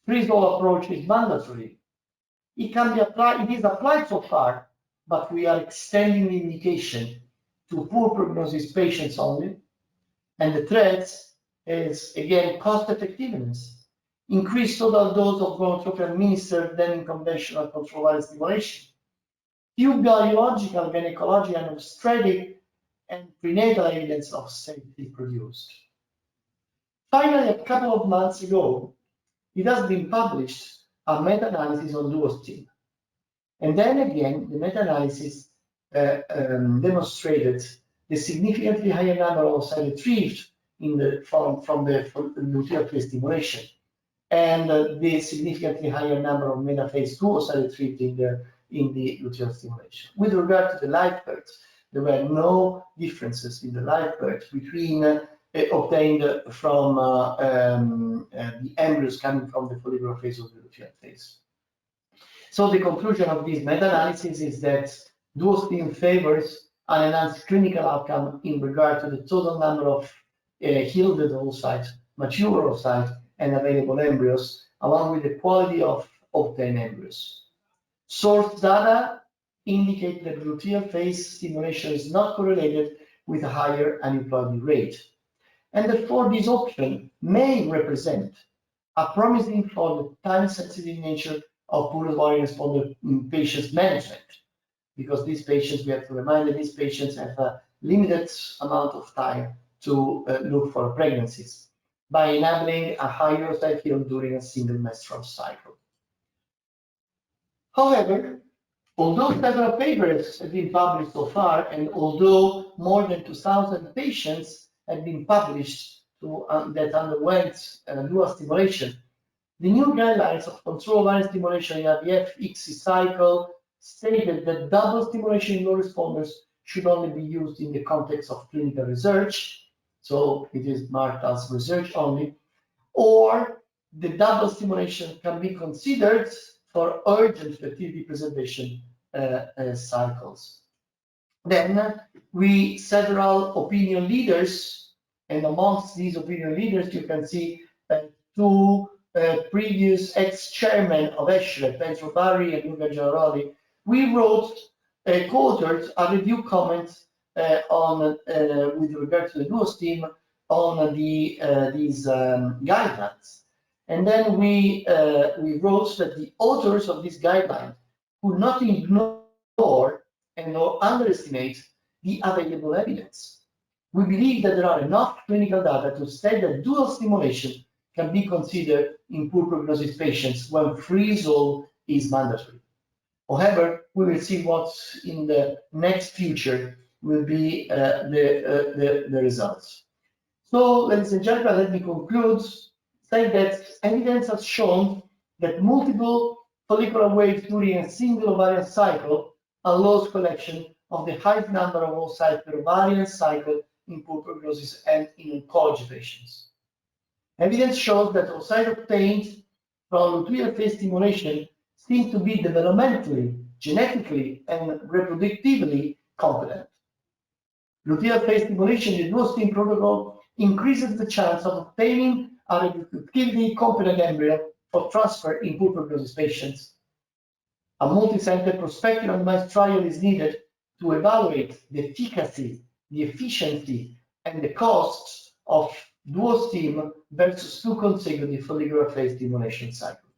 Speaker 7: Freeze-all approach is mandatory. It can be applied, it is applied so far, but we are extending the indication to poor prognosis patients only. And the threats is, again, cost effectiveness. Increased total dose of gonadotropin administered than in conventional control virus stimulation. Few biological, gynecological, and obstetric and prenatal evidence of safety produced. Finally, a couple of months ago, it has been published a meta-analysis on DuoStim. And then again, the meta-analysis demonstrated the significantly higher number of oocytes retrieved from the luteal phase stimulation, and the significantly higher number of metaphase 2 oocytes retrieved in the luteal stimulation. With regard to the live births, there were no differences in the live births between obtained from the embryos coming from the follicular phase of the luteal phase. So the conclusion of this meta-analysis is that DuoStim favors an enhanced clinical outcome in regard to the total number of yielded oocytes, mature oocytes, and available embryos, along with the quality of obtained embryos. Source data indicate that luteal phase stimulation is not correlated with a higher aneuploidy rate. And therefore, this option may represent a promising for the time-sensitive nature of poor ovarian responder patients management, because these patients, we have to remind that these patients have a limited amount of time to look for pregnancies by enabling a higher oocyte yield during a single menstrual cycle. However, although several papers have been published so far, and although more than 2,000 patients have been published that underwent dual stimulation, the new guidelines of control ovarian stimulation in IVF ICSI cycle stated that double stimulation in low responders should only be used in the context of clinical research, so it is marked as research only, or the double stimulation can be considered for urgent fertility preservation cycles. Then several opinion leaders, and amongst these opinion leaders you can see two previous ex-chairmen of ESHRE, Pedro Barri and Luca Giaroli. We wrote, co-authored a review comment with regard to the DuoStim on these guidelines. And then we wrote that the authors of this guideline could not ignore and or underestimate the available evidence. We believe that there are enough clinical data to state that dual stimulation can be considered in poor prognosis patients when freeze-all is mandatory. However, we will see what in the next future will be the results. So, ladies and gentlemen, let me conclude saying that evidence has shown that multiple follicular waves during a single ovarian cycle allows collection of the highest number of oocytes per ovarian cycle in poor prognosis and in oncology patients. Evidence shows that oocytes obtained from luteal phase stimulation seem to be developmentally, genetically, and reproductively competent. Luteal phase stimulation in the DuoStim protocol increases the chance of obtaining a reproductively competent embryo for transfer in poor prognosis patients. A multi-center prospective randomized trial is needed to evaluate the efficacy, the efficiency, and the costs of DuoStim versus 2 consecutive follicular phase stimulation cycles.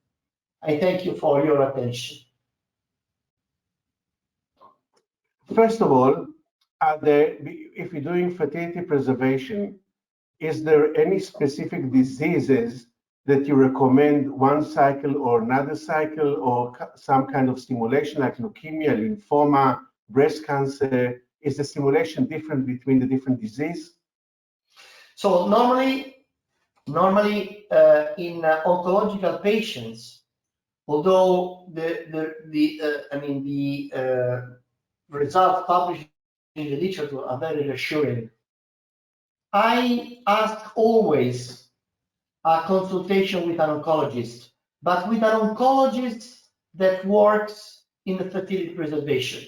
Speaker 7: I thank you for your attention.
Speaker 5: First of all, if you're doing fertility preservation, is there any specific diseases that you recommend one cycle or another cycle, or some kind of stimulation like leukemia, lymphoma, breast cancer? Is the stimulation different between the different diseases?
Speaker 7: So normally in oncological patients, although the results published in the literature are very reassuring, I ask always a consultation with an oncologist, but with an oncologist that works in the fertility preservation,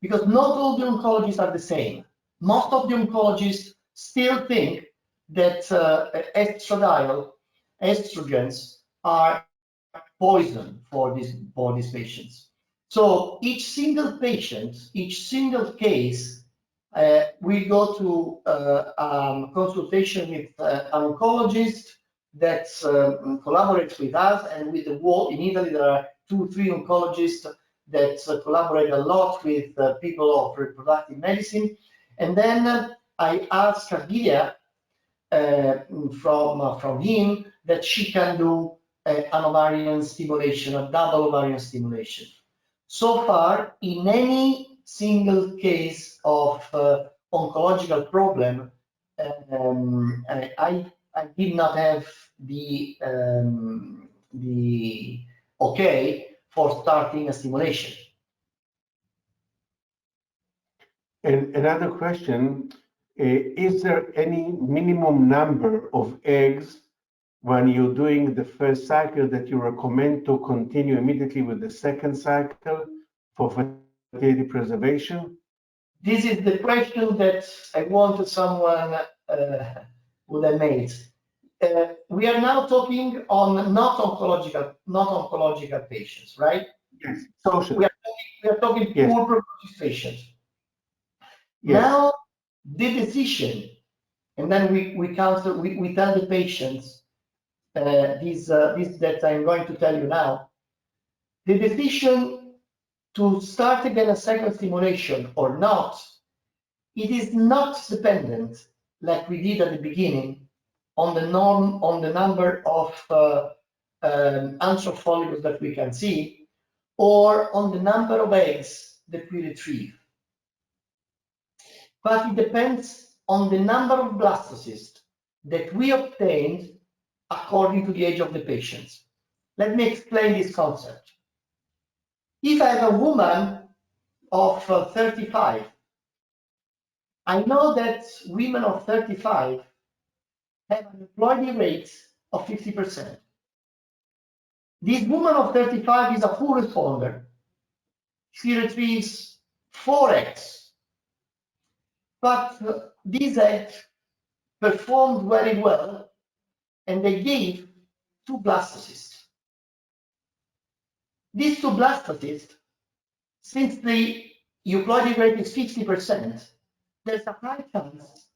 Speaker 7: because not all the oncologists are the same. Most of the oncologists still think that estradiol, estrogens, are poison for these patients. So each single patient, each single case, we go to consultation with an oncologist that collaborates with us, and with the wall in Italy there are 2-3 oncologists that collaborate a lot with people of reproductive medicine. And then I asked Cardia from him that she can do an ovarian stimulation, a double ovarian stimulation. So far, in any single case of oncological problem, I did not have the okay for starting a stimulation.
Speaker 5: And another question, is there any minimum number of eggs when you're doing the first cycle that you recommend to continue immediately with the second cycle for fertility preservation?
Speaker 7: This is the question that I wanted someone would have made. We are now talking on not oncological patients, right?
Speaker 5: Yes, social.
Speaker 7: We are talking
Speaker 5: Yes.
Speaker 7: poor prognosis patients.
Speaker 5: Yes.
Speaker 7: Now the decision, and then we tell the patients this that I'm going to tell you now. The decision to start again a second stimulation or not, it is not dependent, like we did at the beginning, on the number of antral follicles that we can see, or on the number of eggs that we retrieve. But it depends on the number of blastocysts that we obtained according to the age of the patients. Let me explain this concept. If I have a woman of 35, I know that women of 35 have an employee rate of 50%. This woman of 35 is a full responder. She retrieves 4 eggs, but these eggs performed very well, and they gave 2 blastocysts. These 2 blastocysts, since the euploidy rate is 50%, there's a high chance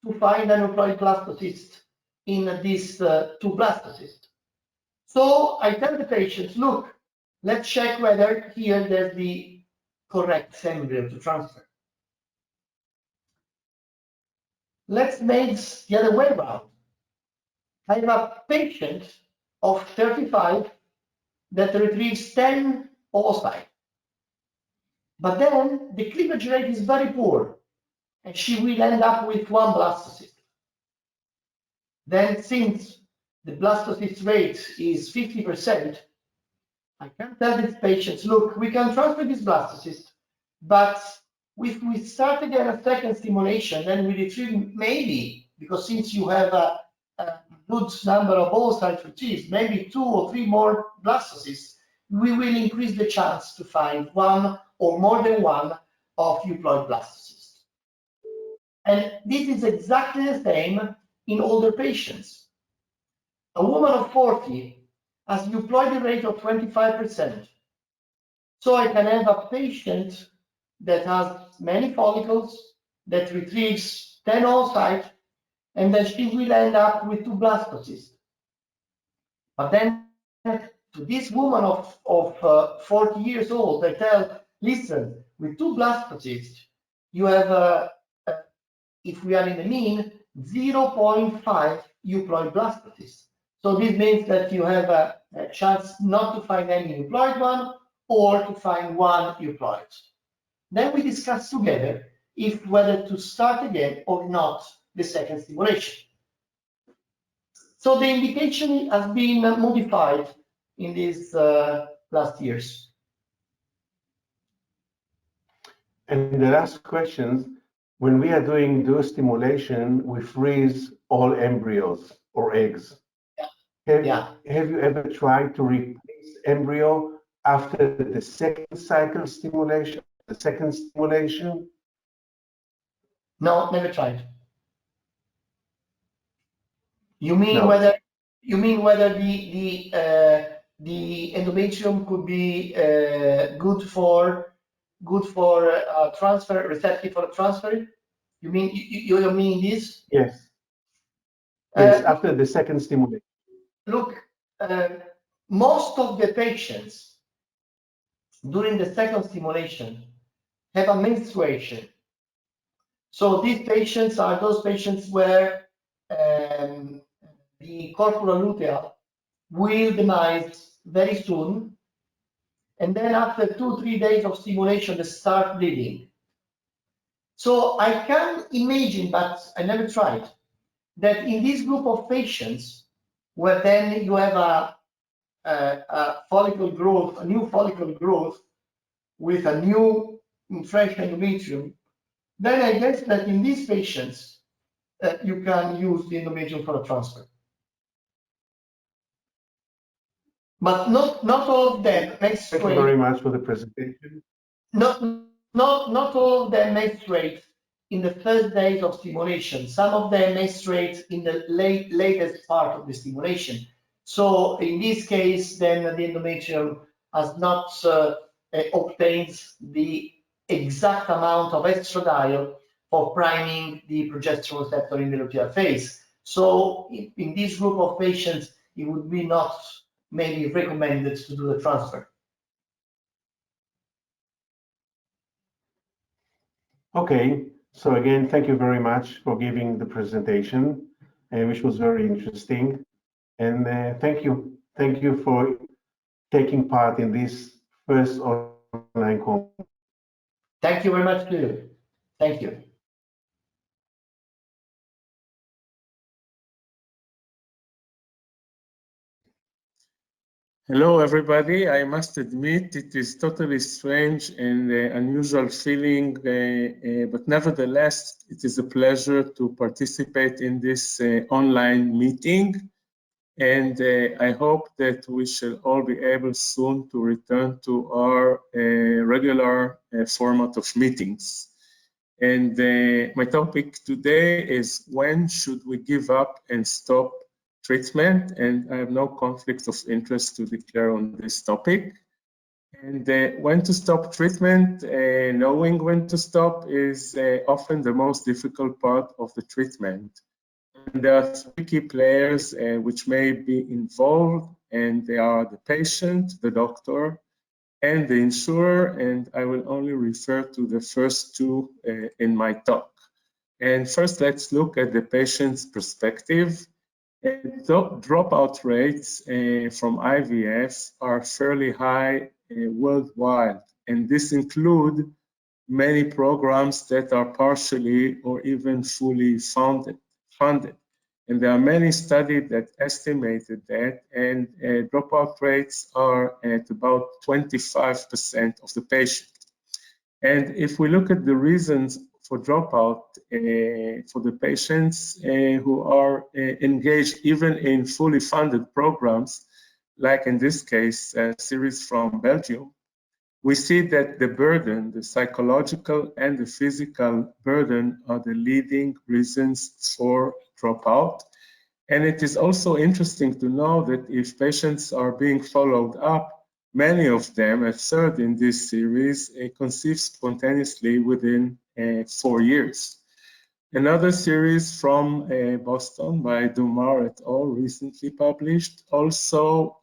Speaker 7: to find an euploid blastocyst in these 2 blastocysts. So I tell the patients, look, let's check whether here there's the correct embryo to transfer. Let's make the other way around. I have a patient of 35 that retrieves 10 oocytes. But then the cleavage rate is very poor, and she will end up with 1 blastocyst. Then, since the blastocyst rate is 50%, I can tell these patients, look, we can transfer this blastocyst, but if we start again a second stimulation, then we retrieve maybe, because since you have a good number of oocytes retrieved, maybe 2 or 3 more blastocysts, we will increase the chance to find 1 or more than 1 of euploid blastocysts. And this is exactly the same in older patients. A woman of 40 has an euploidy rate of 25%. So I can have a patient that has many follicles, that retrieves 10 oocytes, and then she will end up with 2 blastocysts. But then to this woman of 40 years old, I tell, listen, with 2 blastocysts, you have, if we are in the mean, 0.5 euploid blastocysts. So this means that you have a chance not to find any euploid one, or to find 1 euploid. Then we discuss together if whether to start again or not the second stimulation. So the indication has been modified in these last years.
Speaker 5: And the last question, when we are doing dual stimulation, we freeze all embryos or eggs. Have you ever tried to replace embryo after the second cycle stimulation, the second stimulation?
Speaker 7: No, never tried. You mean
Speaker 5: No.
Speaker 7: whether the endometrium could be good for transfer, receptive for transfer? You mean this?
Speaker 5: Yes. Yes, after the second stimulation.
Speaker 7: Look, most of the patients during the second stimulation have a menstruation. So these patients are those patients where the corpora lutea will demise very soon, and then after 2-3 days of stimulation, they start bleeding. So I can imagine, but I never tried, that in this group of patients, where then you have a follicle growth, a new follicle growth with a new fresh endometrium, then I guess that in these patients, you can use the endometrium for a transfer. But not all of them menstruate.
Speaker 5: Thank you very much for the presentation.
Speaker 7: Not all of them menstruate in the first days of stimulation. Some of them menstruate in the latest part of the stimulation. So in this case, then the endometrium has not obtained the exact amount of estradiol for priming the progesterone receptor in the luteal phase. So in this group of patients, it would be not maybe recommended to do the transfer.
Speaker 5: Okay, so again, thank you very much for giving the presentation, which was very interesting. And thank you for taking part in this first online conference.
Speaker 7: Thank you very much to you. Thank you.
Speaker 8: Hello, everybody. I must admit it is totally strange and unusual feeling, but nevertheless, it is a pleasure to participate in this online meeting. And I hope that we shall all be able soon to return to our regular format of meetings. And my topic today is when should we give up and stop treatment, and I have no conflict of interest to declare on this topic. And when to stop treatment, knowing when to stop is often the most difficult part of the treatment. And there are 3 key players which may be involved, and they are the patient, the doctor, and the insurer, and I will only refer to the first 2 in my talk. And first, let's look at the patient's perspective. Dropout rates from IVF are fairly high worldwide, and this includes many programs that are partially or even fully funded. And there are many studies that estimated that, and dropout rates are at about 25% of the patient. And if we look at the reasons for dropout for the patients who are engaged even in fully funded programs, like in this case, a series from Belgium, we see that the burden, the psychological and the physical burden, are the leading reasons for dropout. And it is also interesting to know that if patients are being followed up, many of them, a third in this series, conceive spontaneously within 4 years. Another series from Boston by Dumar et al. Recently published, also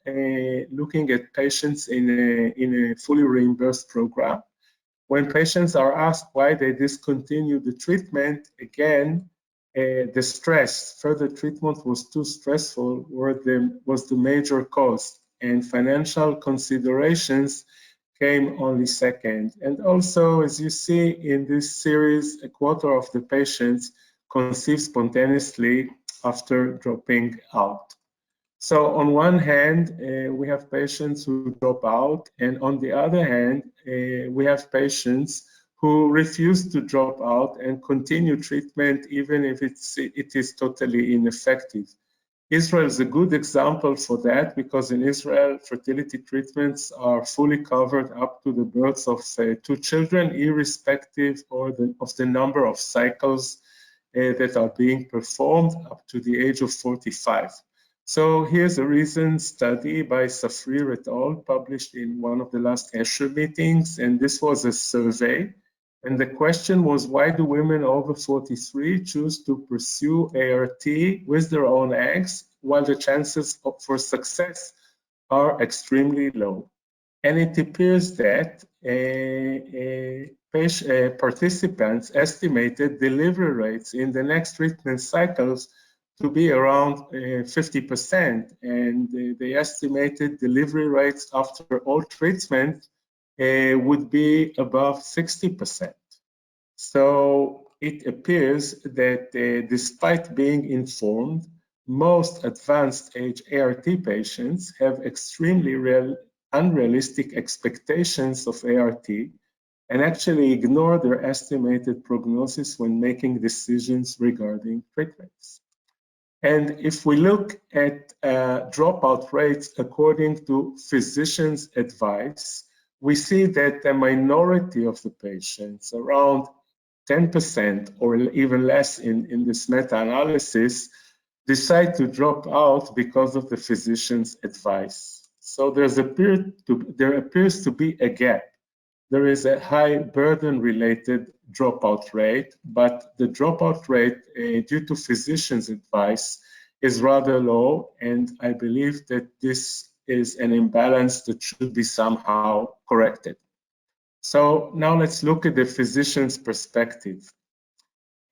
Speaker 8: looking at patients in a fully reimbursed program. When patients are asked why they discontinued the treatment, again, the stress, further treatment was too stressful, was the major cause, and financial considerations came only second. And also, as you see in this series, a quarter of the patients conceive spontaneously after dropping out. So on one hand, we have patients who drop out, and on the other hand, we have patients who refuse to drop out and continue treatment even if it is totally ineffective. Israel is a good example for that because in Israel, fertility treatments are fully covered up to the birth of 2 children, irrespective of the number of cycles that are being performed up to the age of 45. So here's a recent study by Safrir et al. Published in one of the last ESHRE meetings, and this was a survey. And the question was, why do women over 43 choose to pursue ART with their own eggs while the chances for success are extremely low? And it appears that participants estimated delivery rates in the next treatment cycles to be around 50%, and they estimated delivery rates after all treatment would be above 60%. So it appears that despite being informed, most advanced age ART patients have extremely unrealistic expectations of ART and actually ignore their estimated prognosis when making decisions regarding treatments. And if we look at dropout rates according to physicians' advice, we see that the minority of the patients, around 10% or even less in this meta-analysis, decide to drop out because of the physician's advice. So there appears to be a gap. There is a high burden-related dropout rate, but the dropout rate due to physicians' advice is rather low, and I believe that this is an imbalance that should be somehow corrected. So now let's look at the physician's perspective.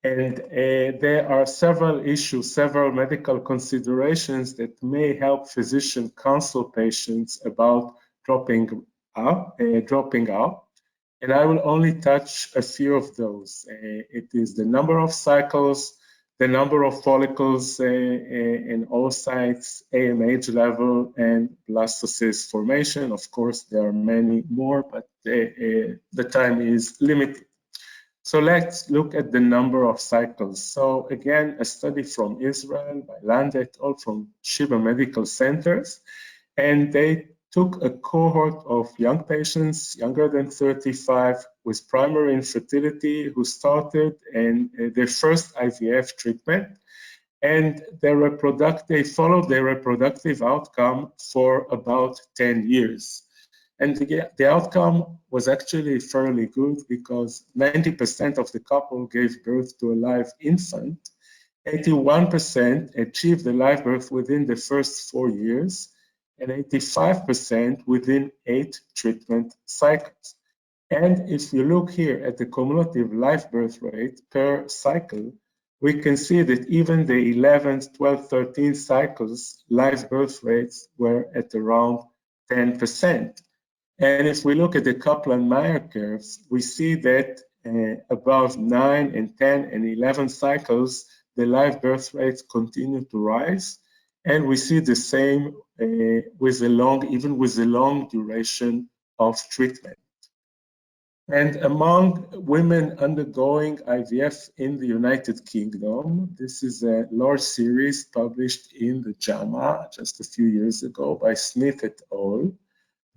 Speaker 8: And there are several issues, several medical considerations that may help physicians counsel patients about dropping out. And I will only touch a few of those. It is the number of cycles, the number of follicles in oocytes, AMH level, and blastocyst formation. Of course, there are many more, but the time is limited. So let's look at the number of cycles. So again, a study from Israel by Landa et al. From Sheba Medical Centers, and they took a cohort of young patients younger than 35 with primary infertility who started their first IVF treatment, and they followed their reproductive outcome for about 10 years. And the outcome was actually fairly good because 90% of the couple gave birth to a live infant, 81% achieved a live birth within the first 4 years, and 85% within 8 treatment cycles. And if you look here at the cumulative live birth rate per cycle, we can see that even the 11th, 12th, 13th cycles, live birth rates were at around 10%. And if we look at the Kaplan-Meier curves, we see that above 9 and 10 and 11 cycles, the live birth rates continue to rise. And we see the same even with the long duration of treatment. And among women undergoing IVF in the United Kingdom, this is a large series published in the JAMA just a few years ago by Smith et al.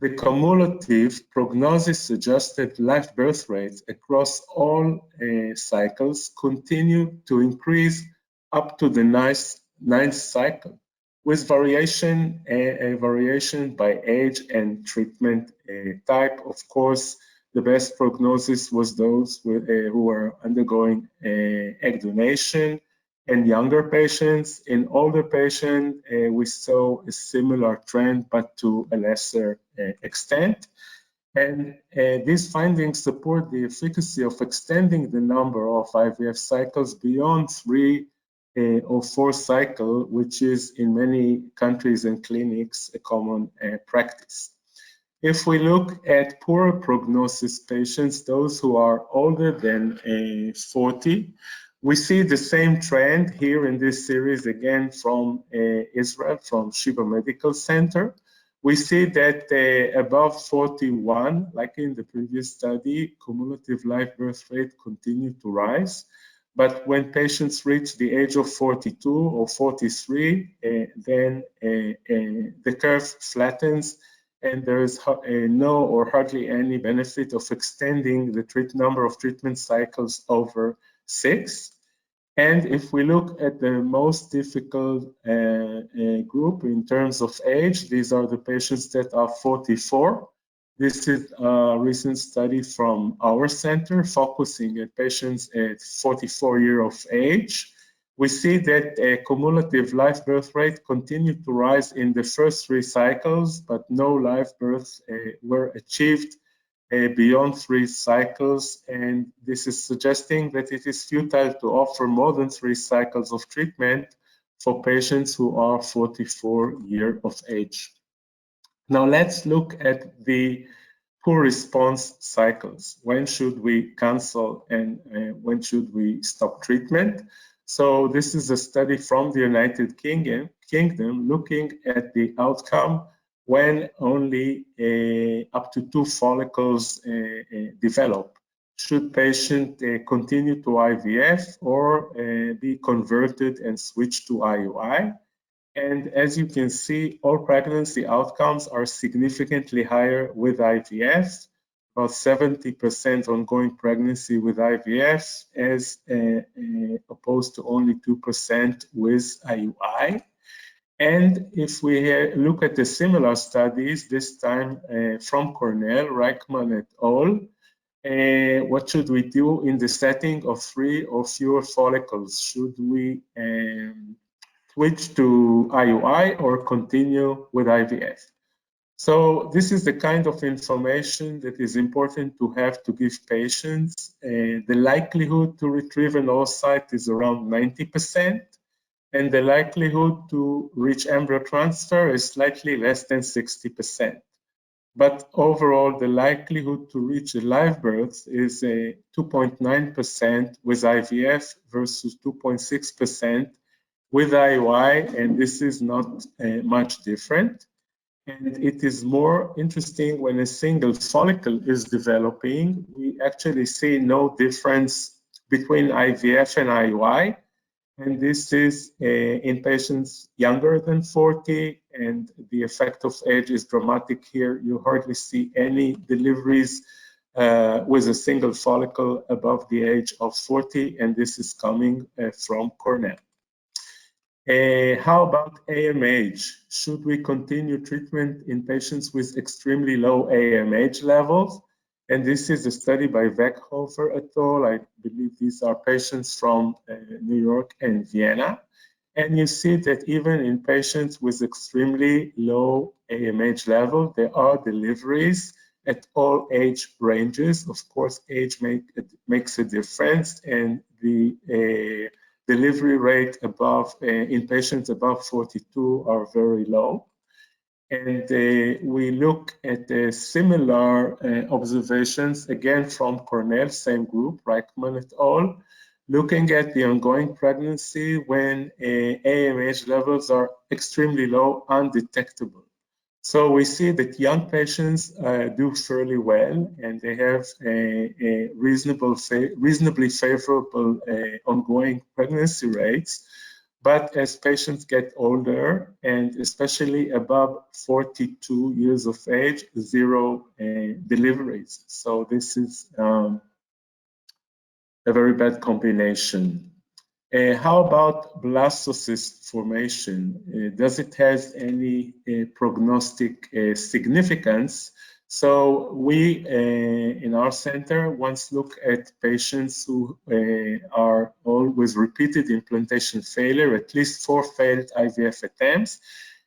Speaker 8: The cumulative prognosis-adjusted live birth rates across all cycles continue to increase up to the ninth cycle, with variation by age and treatment type. Of course, the best prognosis was those who were undergoing egg donation and younger patients. In older patients, we saw a similar trend, but to a lesser extent. And these findings support the efficacy of extending the number of IVF cycles beyond 3 or 4 cycles, which is in many countries and clinics a common practice. If we look at poor prognosis patients, those who are older than 40, we see the same trend here in this series, again from Israel, from Sheba Medical Center. We see that above 41, like in the previous study, cumulative live birth rate continued to rise. But when patients reach the age of 42 or 43, then the curve flattens, and there is no or hardly any benefit of extending the number of treatment cycles over 6. And if we look at the most difficult group in terms of age, these are the patients that are 44. This is a recent study from our center focusing at patients at 44 years of age. We see that a cumulative live birth rate continued to rise in the first 3 cycles, but no live births were achieved beyond 3 cycles, and this is suggesting that it is futile to offer more than 3 cycles of treatment for patients who are 44 years of age. Now let's look at the poor response cycles. When should we cancel and when should we stop treatment? So this is a study from the United Kingdom looking at the outcome when only up to 2 follicles develop. Should patient continue to IVF or be converted and switch to IUI? And as you can see, all pregnancy outcomes are significantly higher with IVF, about 70% ongoing pregnancy with IVF as opposed to only 2% with IUI. And if we look at the similar studies, this time from Cornell, Reichman et al., what should we do in the setting of 3 or fewer follicles? Should we switch to IUI or continue with IVF? So this is the kind of information that is important to have to give patients. The likelihood to retrieve an oocyte is around 90%. And the likelihood to reach embryo transfer is slightly less than 60%. But overall, the likelihood to reach a live birth is 2.9% with IVF versus 2.6% with IUI, and this is not much different. And it is more interesting when a single follicle is developing. We actually see no difference between IVF and IUI. And this is in patients younger than 40, and the effect of age is dramatic here. You hardly see any deliveries with a single follicle above the age of 40, and this is coming from Cornell. How about AMH? Should we continue treatment in patients with extremely low AMH levels? And this is a study by Weckhofer et al. I believe these are patients from New York and Vienna. And you see that even in patients with extremely low AMH level, there are deliveries at all age ranges. Of course, age makes a difference, and the delivery rate above in patients above 42 are very low. And we look at similar observations, again from Cornell, same group, Reichman et al., looking at the ongoing pregnancy when AMH levels are extremely low, undetectable. So we see that young patients do fairly well, and they have a reasonably favorable ongoing pregnancy rates. But as patients get older, and especially above 42 years of age, 0 deliveries. So this is a very bad combination. How about blastocyst formation? Does it have any prognostic significance? So we, in our center, once look at patients who are all with repeated implantation failure, at least 4 failed IVF attempts.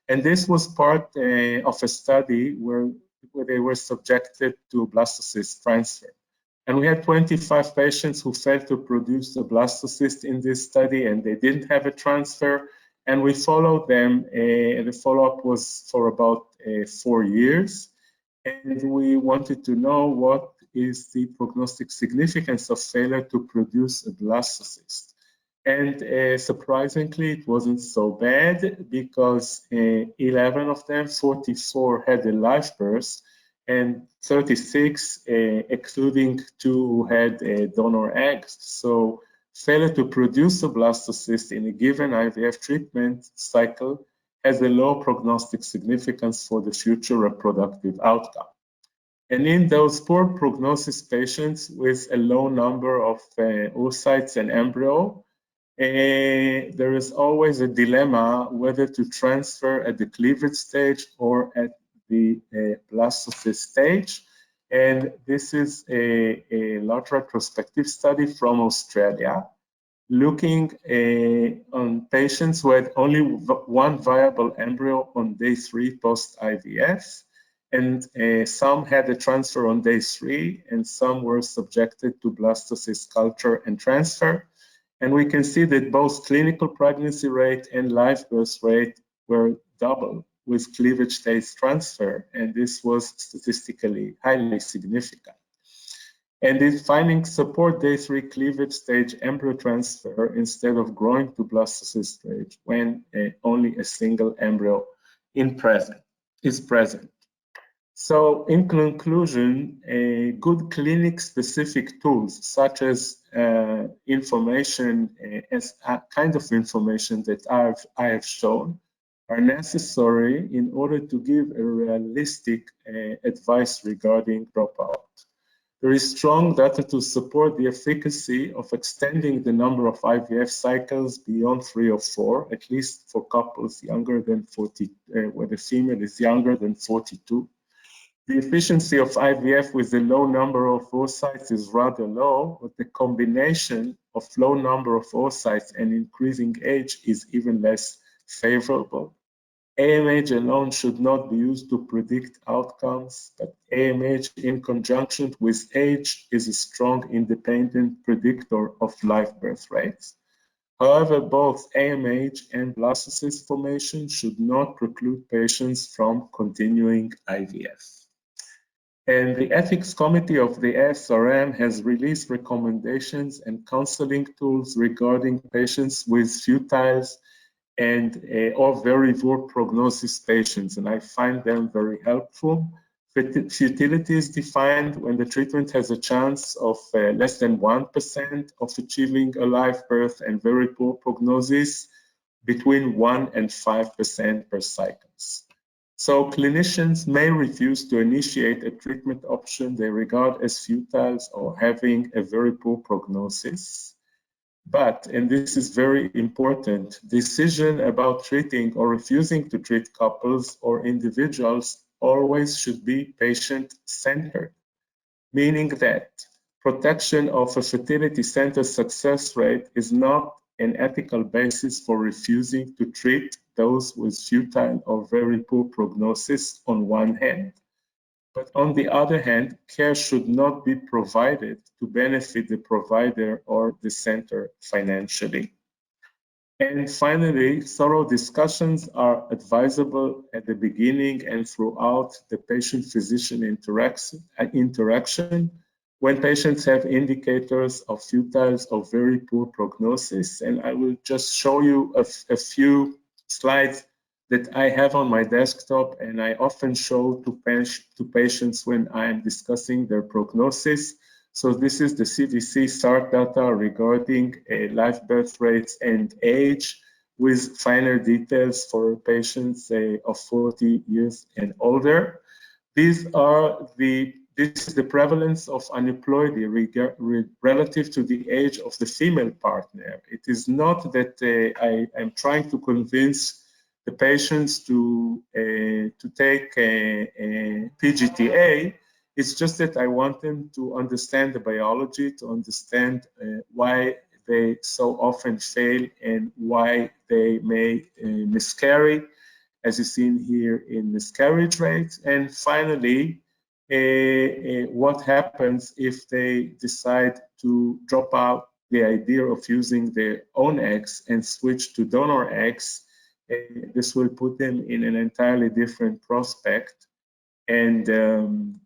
Speaker 8: And this was part of a study where they were subjected to blastocyst transfer. And we had 25 patients who failed to produce a blastocyst in this study, and they didn't have a transfer. And we followed them, and the follow-up was for about 4 years. And we wanted to know what is the prognostic significance of failure to produce a blastocyst. And surprisingly, it wasn't so bad, because 11 of them, 44, had a live birth, and 36, excluding 2 who had donor eggs. So failure to produce a blastocyst in a given IVF treatment cycle has a low prognostic significance for the future reproductive outcome. And in those poor prognosis patients with a low number of oocytes and embryo, there is always a dilemma whether to transfer at the cleavage stage or at the blastocyst stage. And this is a large retrospective study from Australia, looking on patients who had only one viable embryo on day 3 post-IVF, and some had a transfer on day 3, and some were subjected to blastocyst culture and transfer. And we can see that both clinical pregnancy rate and live birth rate were double with cleavage stage transfer, and this was statistically highly significant. And these findings support day 3 cleavage stage embryo transfer instead of growing to blastocyst stage when only a single embryo is present. So in conclusion, good clinic-specific tools such as information, as a kind of information that I have shown, are necessary in order to give a realistic advice regarding dropout. There is strong data to support the efficacy of extending the number of IVF cycles beyond 3 or 4, at least for couples younger than 40, where the female is younger than 42. The efficiency of IVF with a low number of oocytes is rather low, but the combination of low number of oocytes and increasing age is even less favorable. AMH alone should not be used to predict outcomes, but AMH in conjunction with age is a strong independent predictor of live birth rates. However, both AMH and blastocyst formation should not preclude patients from continuing IVF. And the ethics committee of the ASRM has released recommendations and counseling tools regarding patients with futile and or very poor prognosis patients, and I find them very helpful. Futility is defined when the treatment has a chance of less than 1% of achieving a live birth, and very poor prognosis between 1 and 5% per cycles. So clinicians may refuse to initiate a treatment option they regard as futile or having a very poor prognosis. But, and this is very important, decision about treating or refusing to treat couples or individuals always should be patient-centered, meaning that protection of a fertility center success rate is not an ethical basis for refusing to treat those with futile or very poor prognosis on one hand. But on the other hand, care should not be provided to benefit the provider or the center financially. And finally, thorough discussions are advisable at the beginning and throughout the patient-physician interaction when patients have indicators of futile or very poor prognosis. And I will just show you a few slides that I have on my desktop, and I often show to patients when I am discussing their prognosis. So this is the CDC SART data regarding live birth rates and age, with finer details for patients of 40 years and older. This is the prevalence of aneuploidy relative to the age of the female partner. It is not that I am trying to convince the patients to take PGTA. It's just that I want them to understand the biology, to understand why they so often fail and why they may miscarry, as you see here in miscarriage rates. And finally, what happens if they decide to drop out the idea of using their own eggs and switch to donor eggs. This will put them in an entirely different prospect. And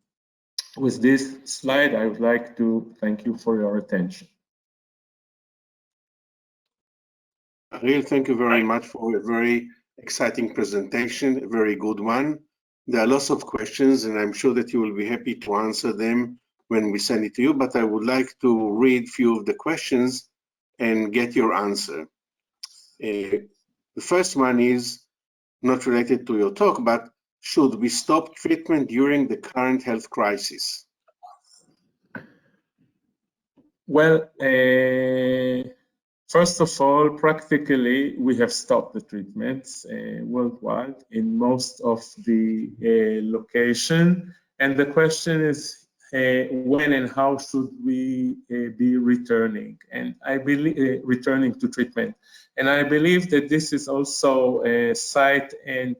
Speaker 8: with this slide, I would like to thank you for your attention.
Speaker 5: Ariel, thank you very much for a very exciting presentation, a very good one. There are lots of questions, and I'm sure that you will be happy to answer them when we send it to you, but I would like to read a few of the questions and get your answer. The first one is not related to your talk, but should we stop treatment during the current health crisis?
Speaker 8: Well, first of all, practically, we have stopped the treatments worldwide in most of the location. And the question is, when and how should we be returning? And I believe returning to treatment. And I believe that this is also site and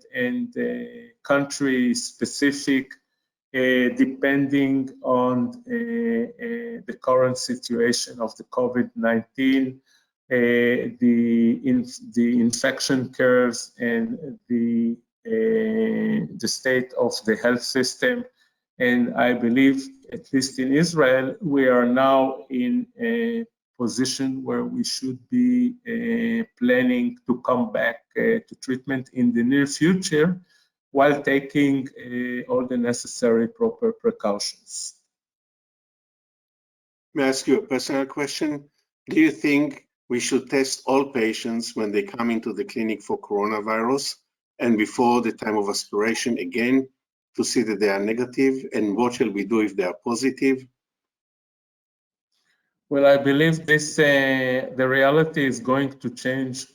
Speaker 8: country specific, depending on the current situation of the COVID-19. The infection curves and the state of the health system. And I believe, at least in Israel, we are now in a position where we should be planning to come back to treatment in the near future while taking all the necessary proper precautions.
Speaker 5: May I ask you a personal question? Do you think we should test all patients when they come into the clinic for coronavirus and before the time of aspiration again to see that they are negative? And what shall we do if they are positive?
Speaker 8: Well, I believe this the reality is going to change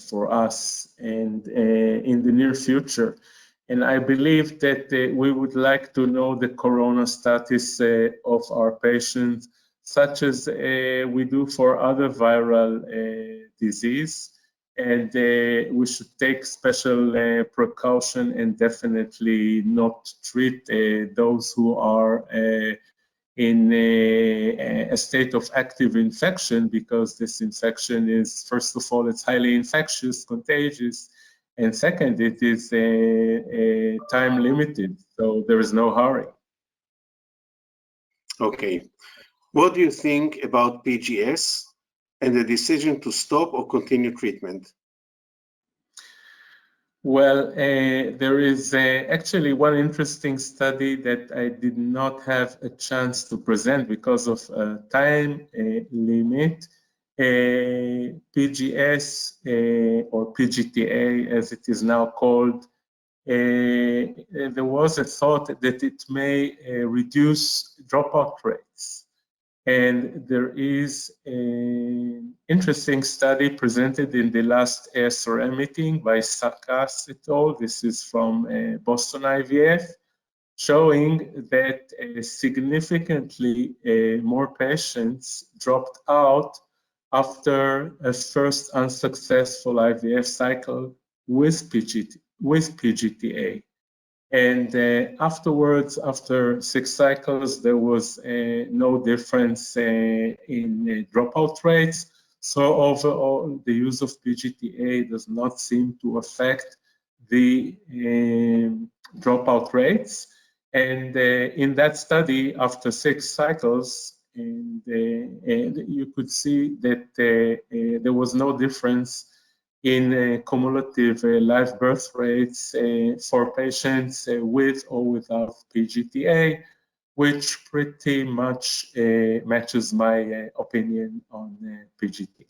Speaker 8: for us and in the near future. And I believe that we would like to know the corona status of our patients, such as we do for other viral disease. And we should take special precaution and definitely not treat those who are in a state of active infection, because this infection is, first of all, it's highly infectious, contagious, and second, it is time limited, so there is no hurry.
Speaker 5: Okay. What do you think about PGS and the decision to stop or continue treatment?
Speaker 8: Well, there is actually one interesting study that I did not have a chance to present because of time limit. PGS or PGTA, as it is now called, there was a thought that it may reduce dropout rates. And there is an interesting study presented in the last ASRM meeting by Sakas et al. This is from Boston IVF, showing that significantly more patients dropped out after a first unsuccessful IVF cycle with PGTA. And afterwards, after 6 cycles, there was no difference in dropout rates. So overall, the use of PGTA does not seem to affect the dropout rates. And in that study, after 6 cycles, and you could see that there was no difference in cumulative live birth rates for patients with or without PGTA, which pretty much matches my opinion on PGTA.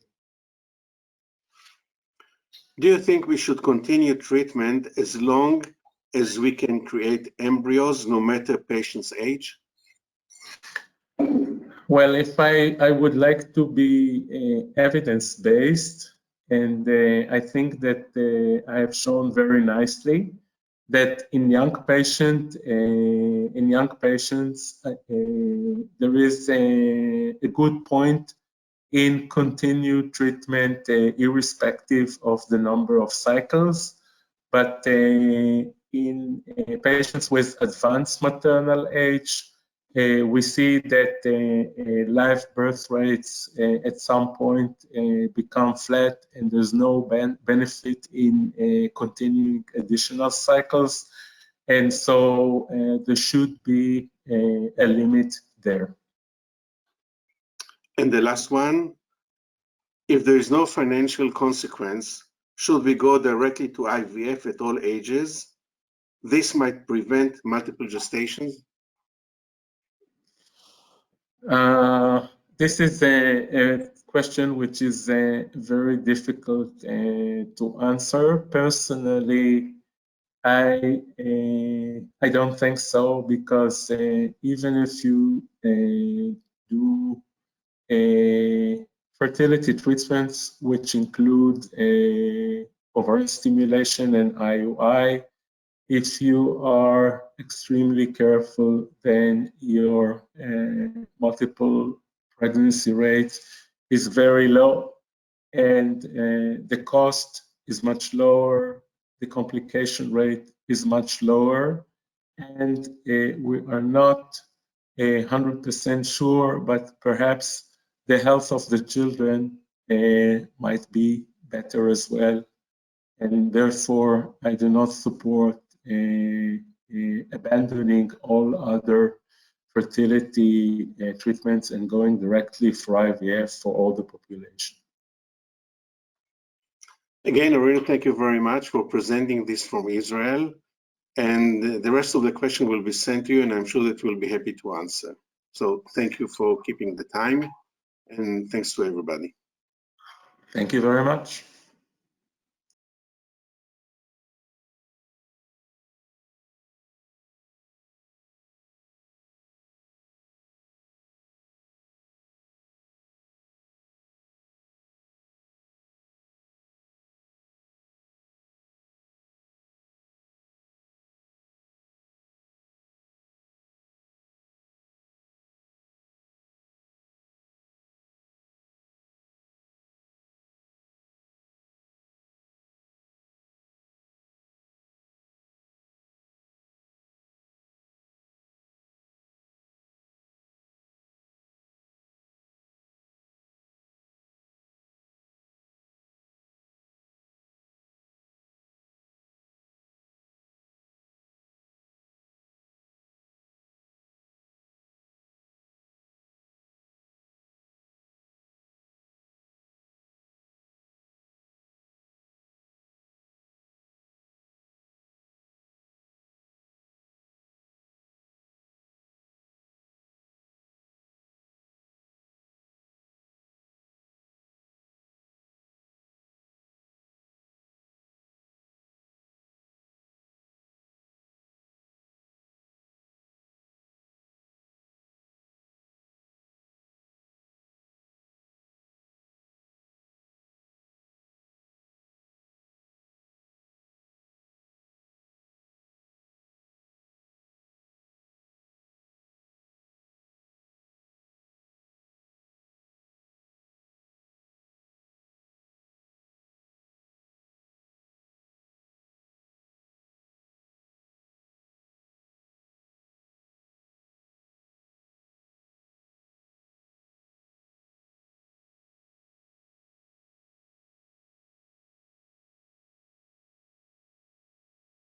Speaker 5: Do you think we should continue treatment as long as we can create embryos, no matter patient's age?
Speaker 8: Well, if I would like to be evidence-based, and I think that I have shown very nicely that in young patients, there is a good point in continued treatment, irrespective of the number of cycles. But in patients with advanced maternal age, we see that live birth rates at some point become flat, and there's no benefit in continuing additional cycles. And so there should be a limit there.
Speaker 5: And the last one, if there is no financial consequence, should we go directly to IVF at all ages? This might prevent multiple gestations.
Speaker 8: This is a question which is very difficult to answer. Personally, I don't think so, because even if you do fertility treatments which include ovarian stimulation and IUI, if you are extremely careful, then your multiple pregnancy rate is very low, and the cost is much lower, the complication rate is much lower, and we are not 100% sure, but perhaps the health of the children might be better as well. And therefore, I do not support abandoning all other fertility treatments and going directly for IVF for all the population.
Speaker 5: Again, I really thank you very much for presenting this from Israel. And the rest of the question will be sent to you, and I'm sure that you'll be happy to answer. So thank you for keeping the time, and thanks to everybody.
Speaker 8: Thank you very much.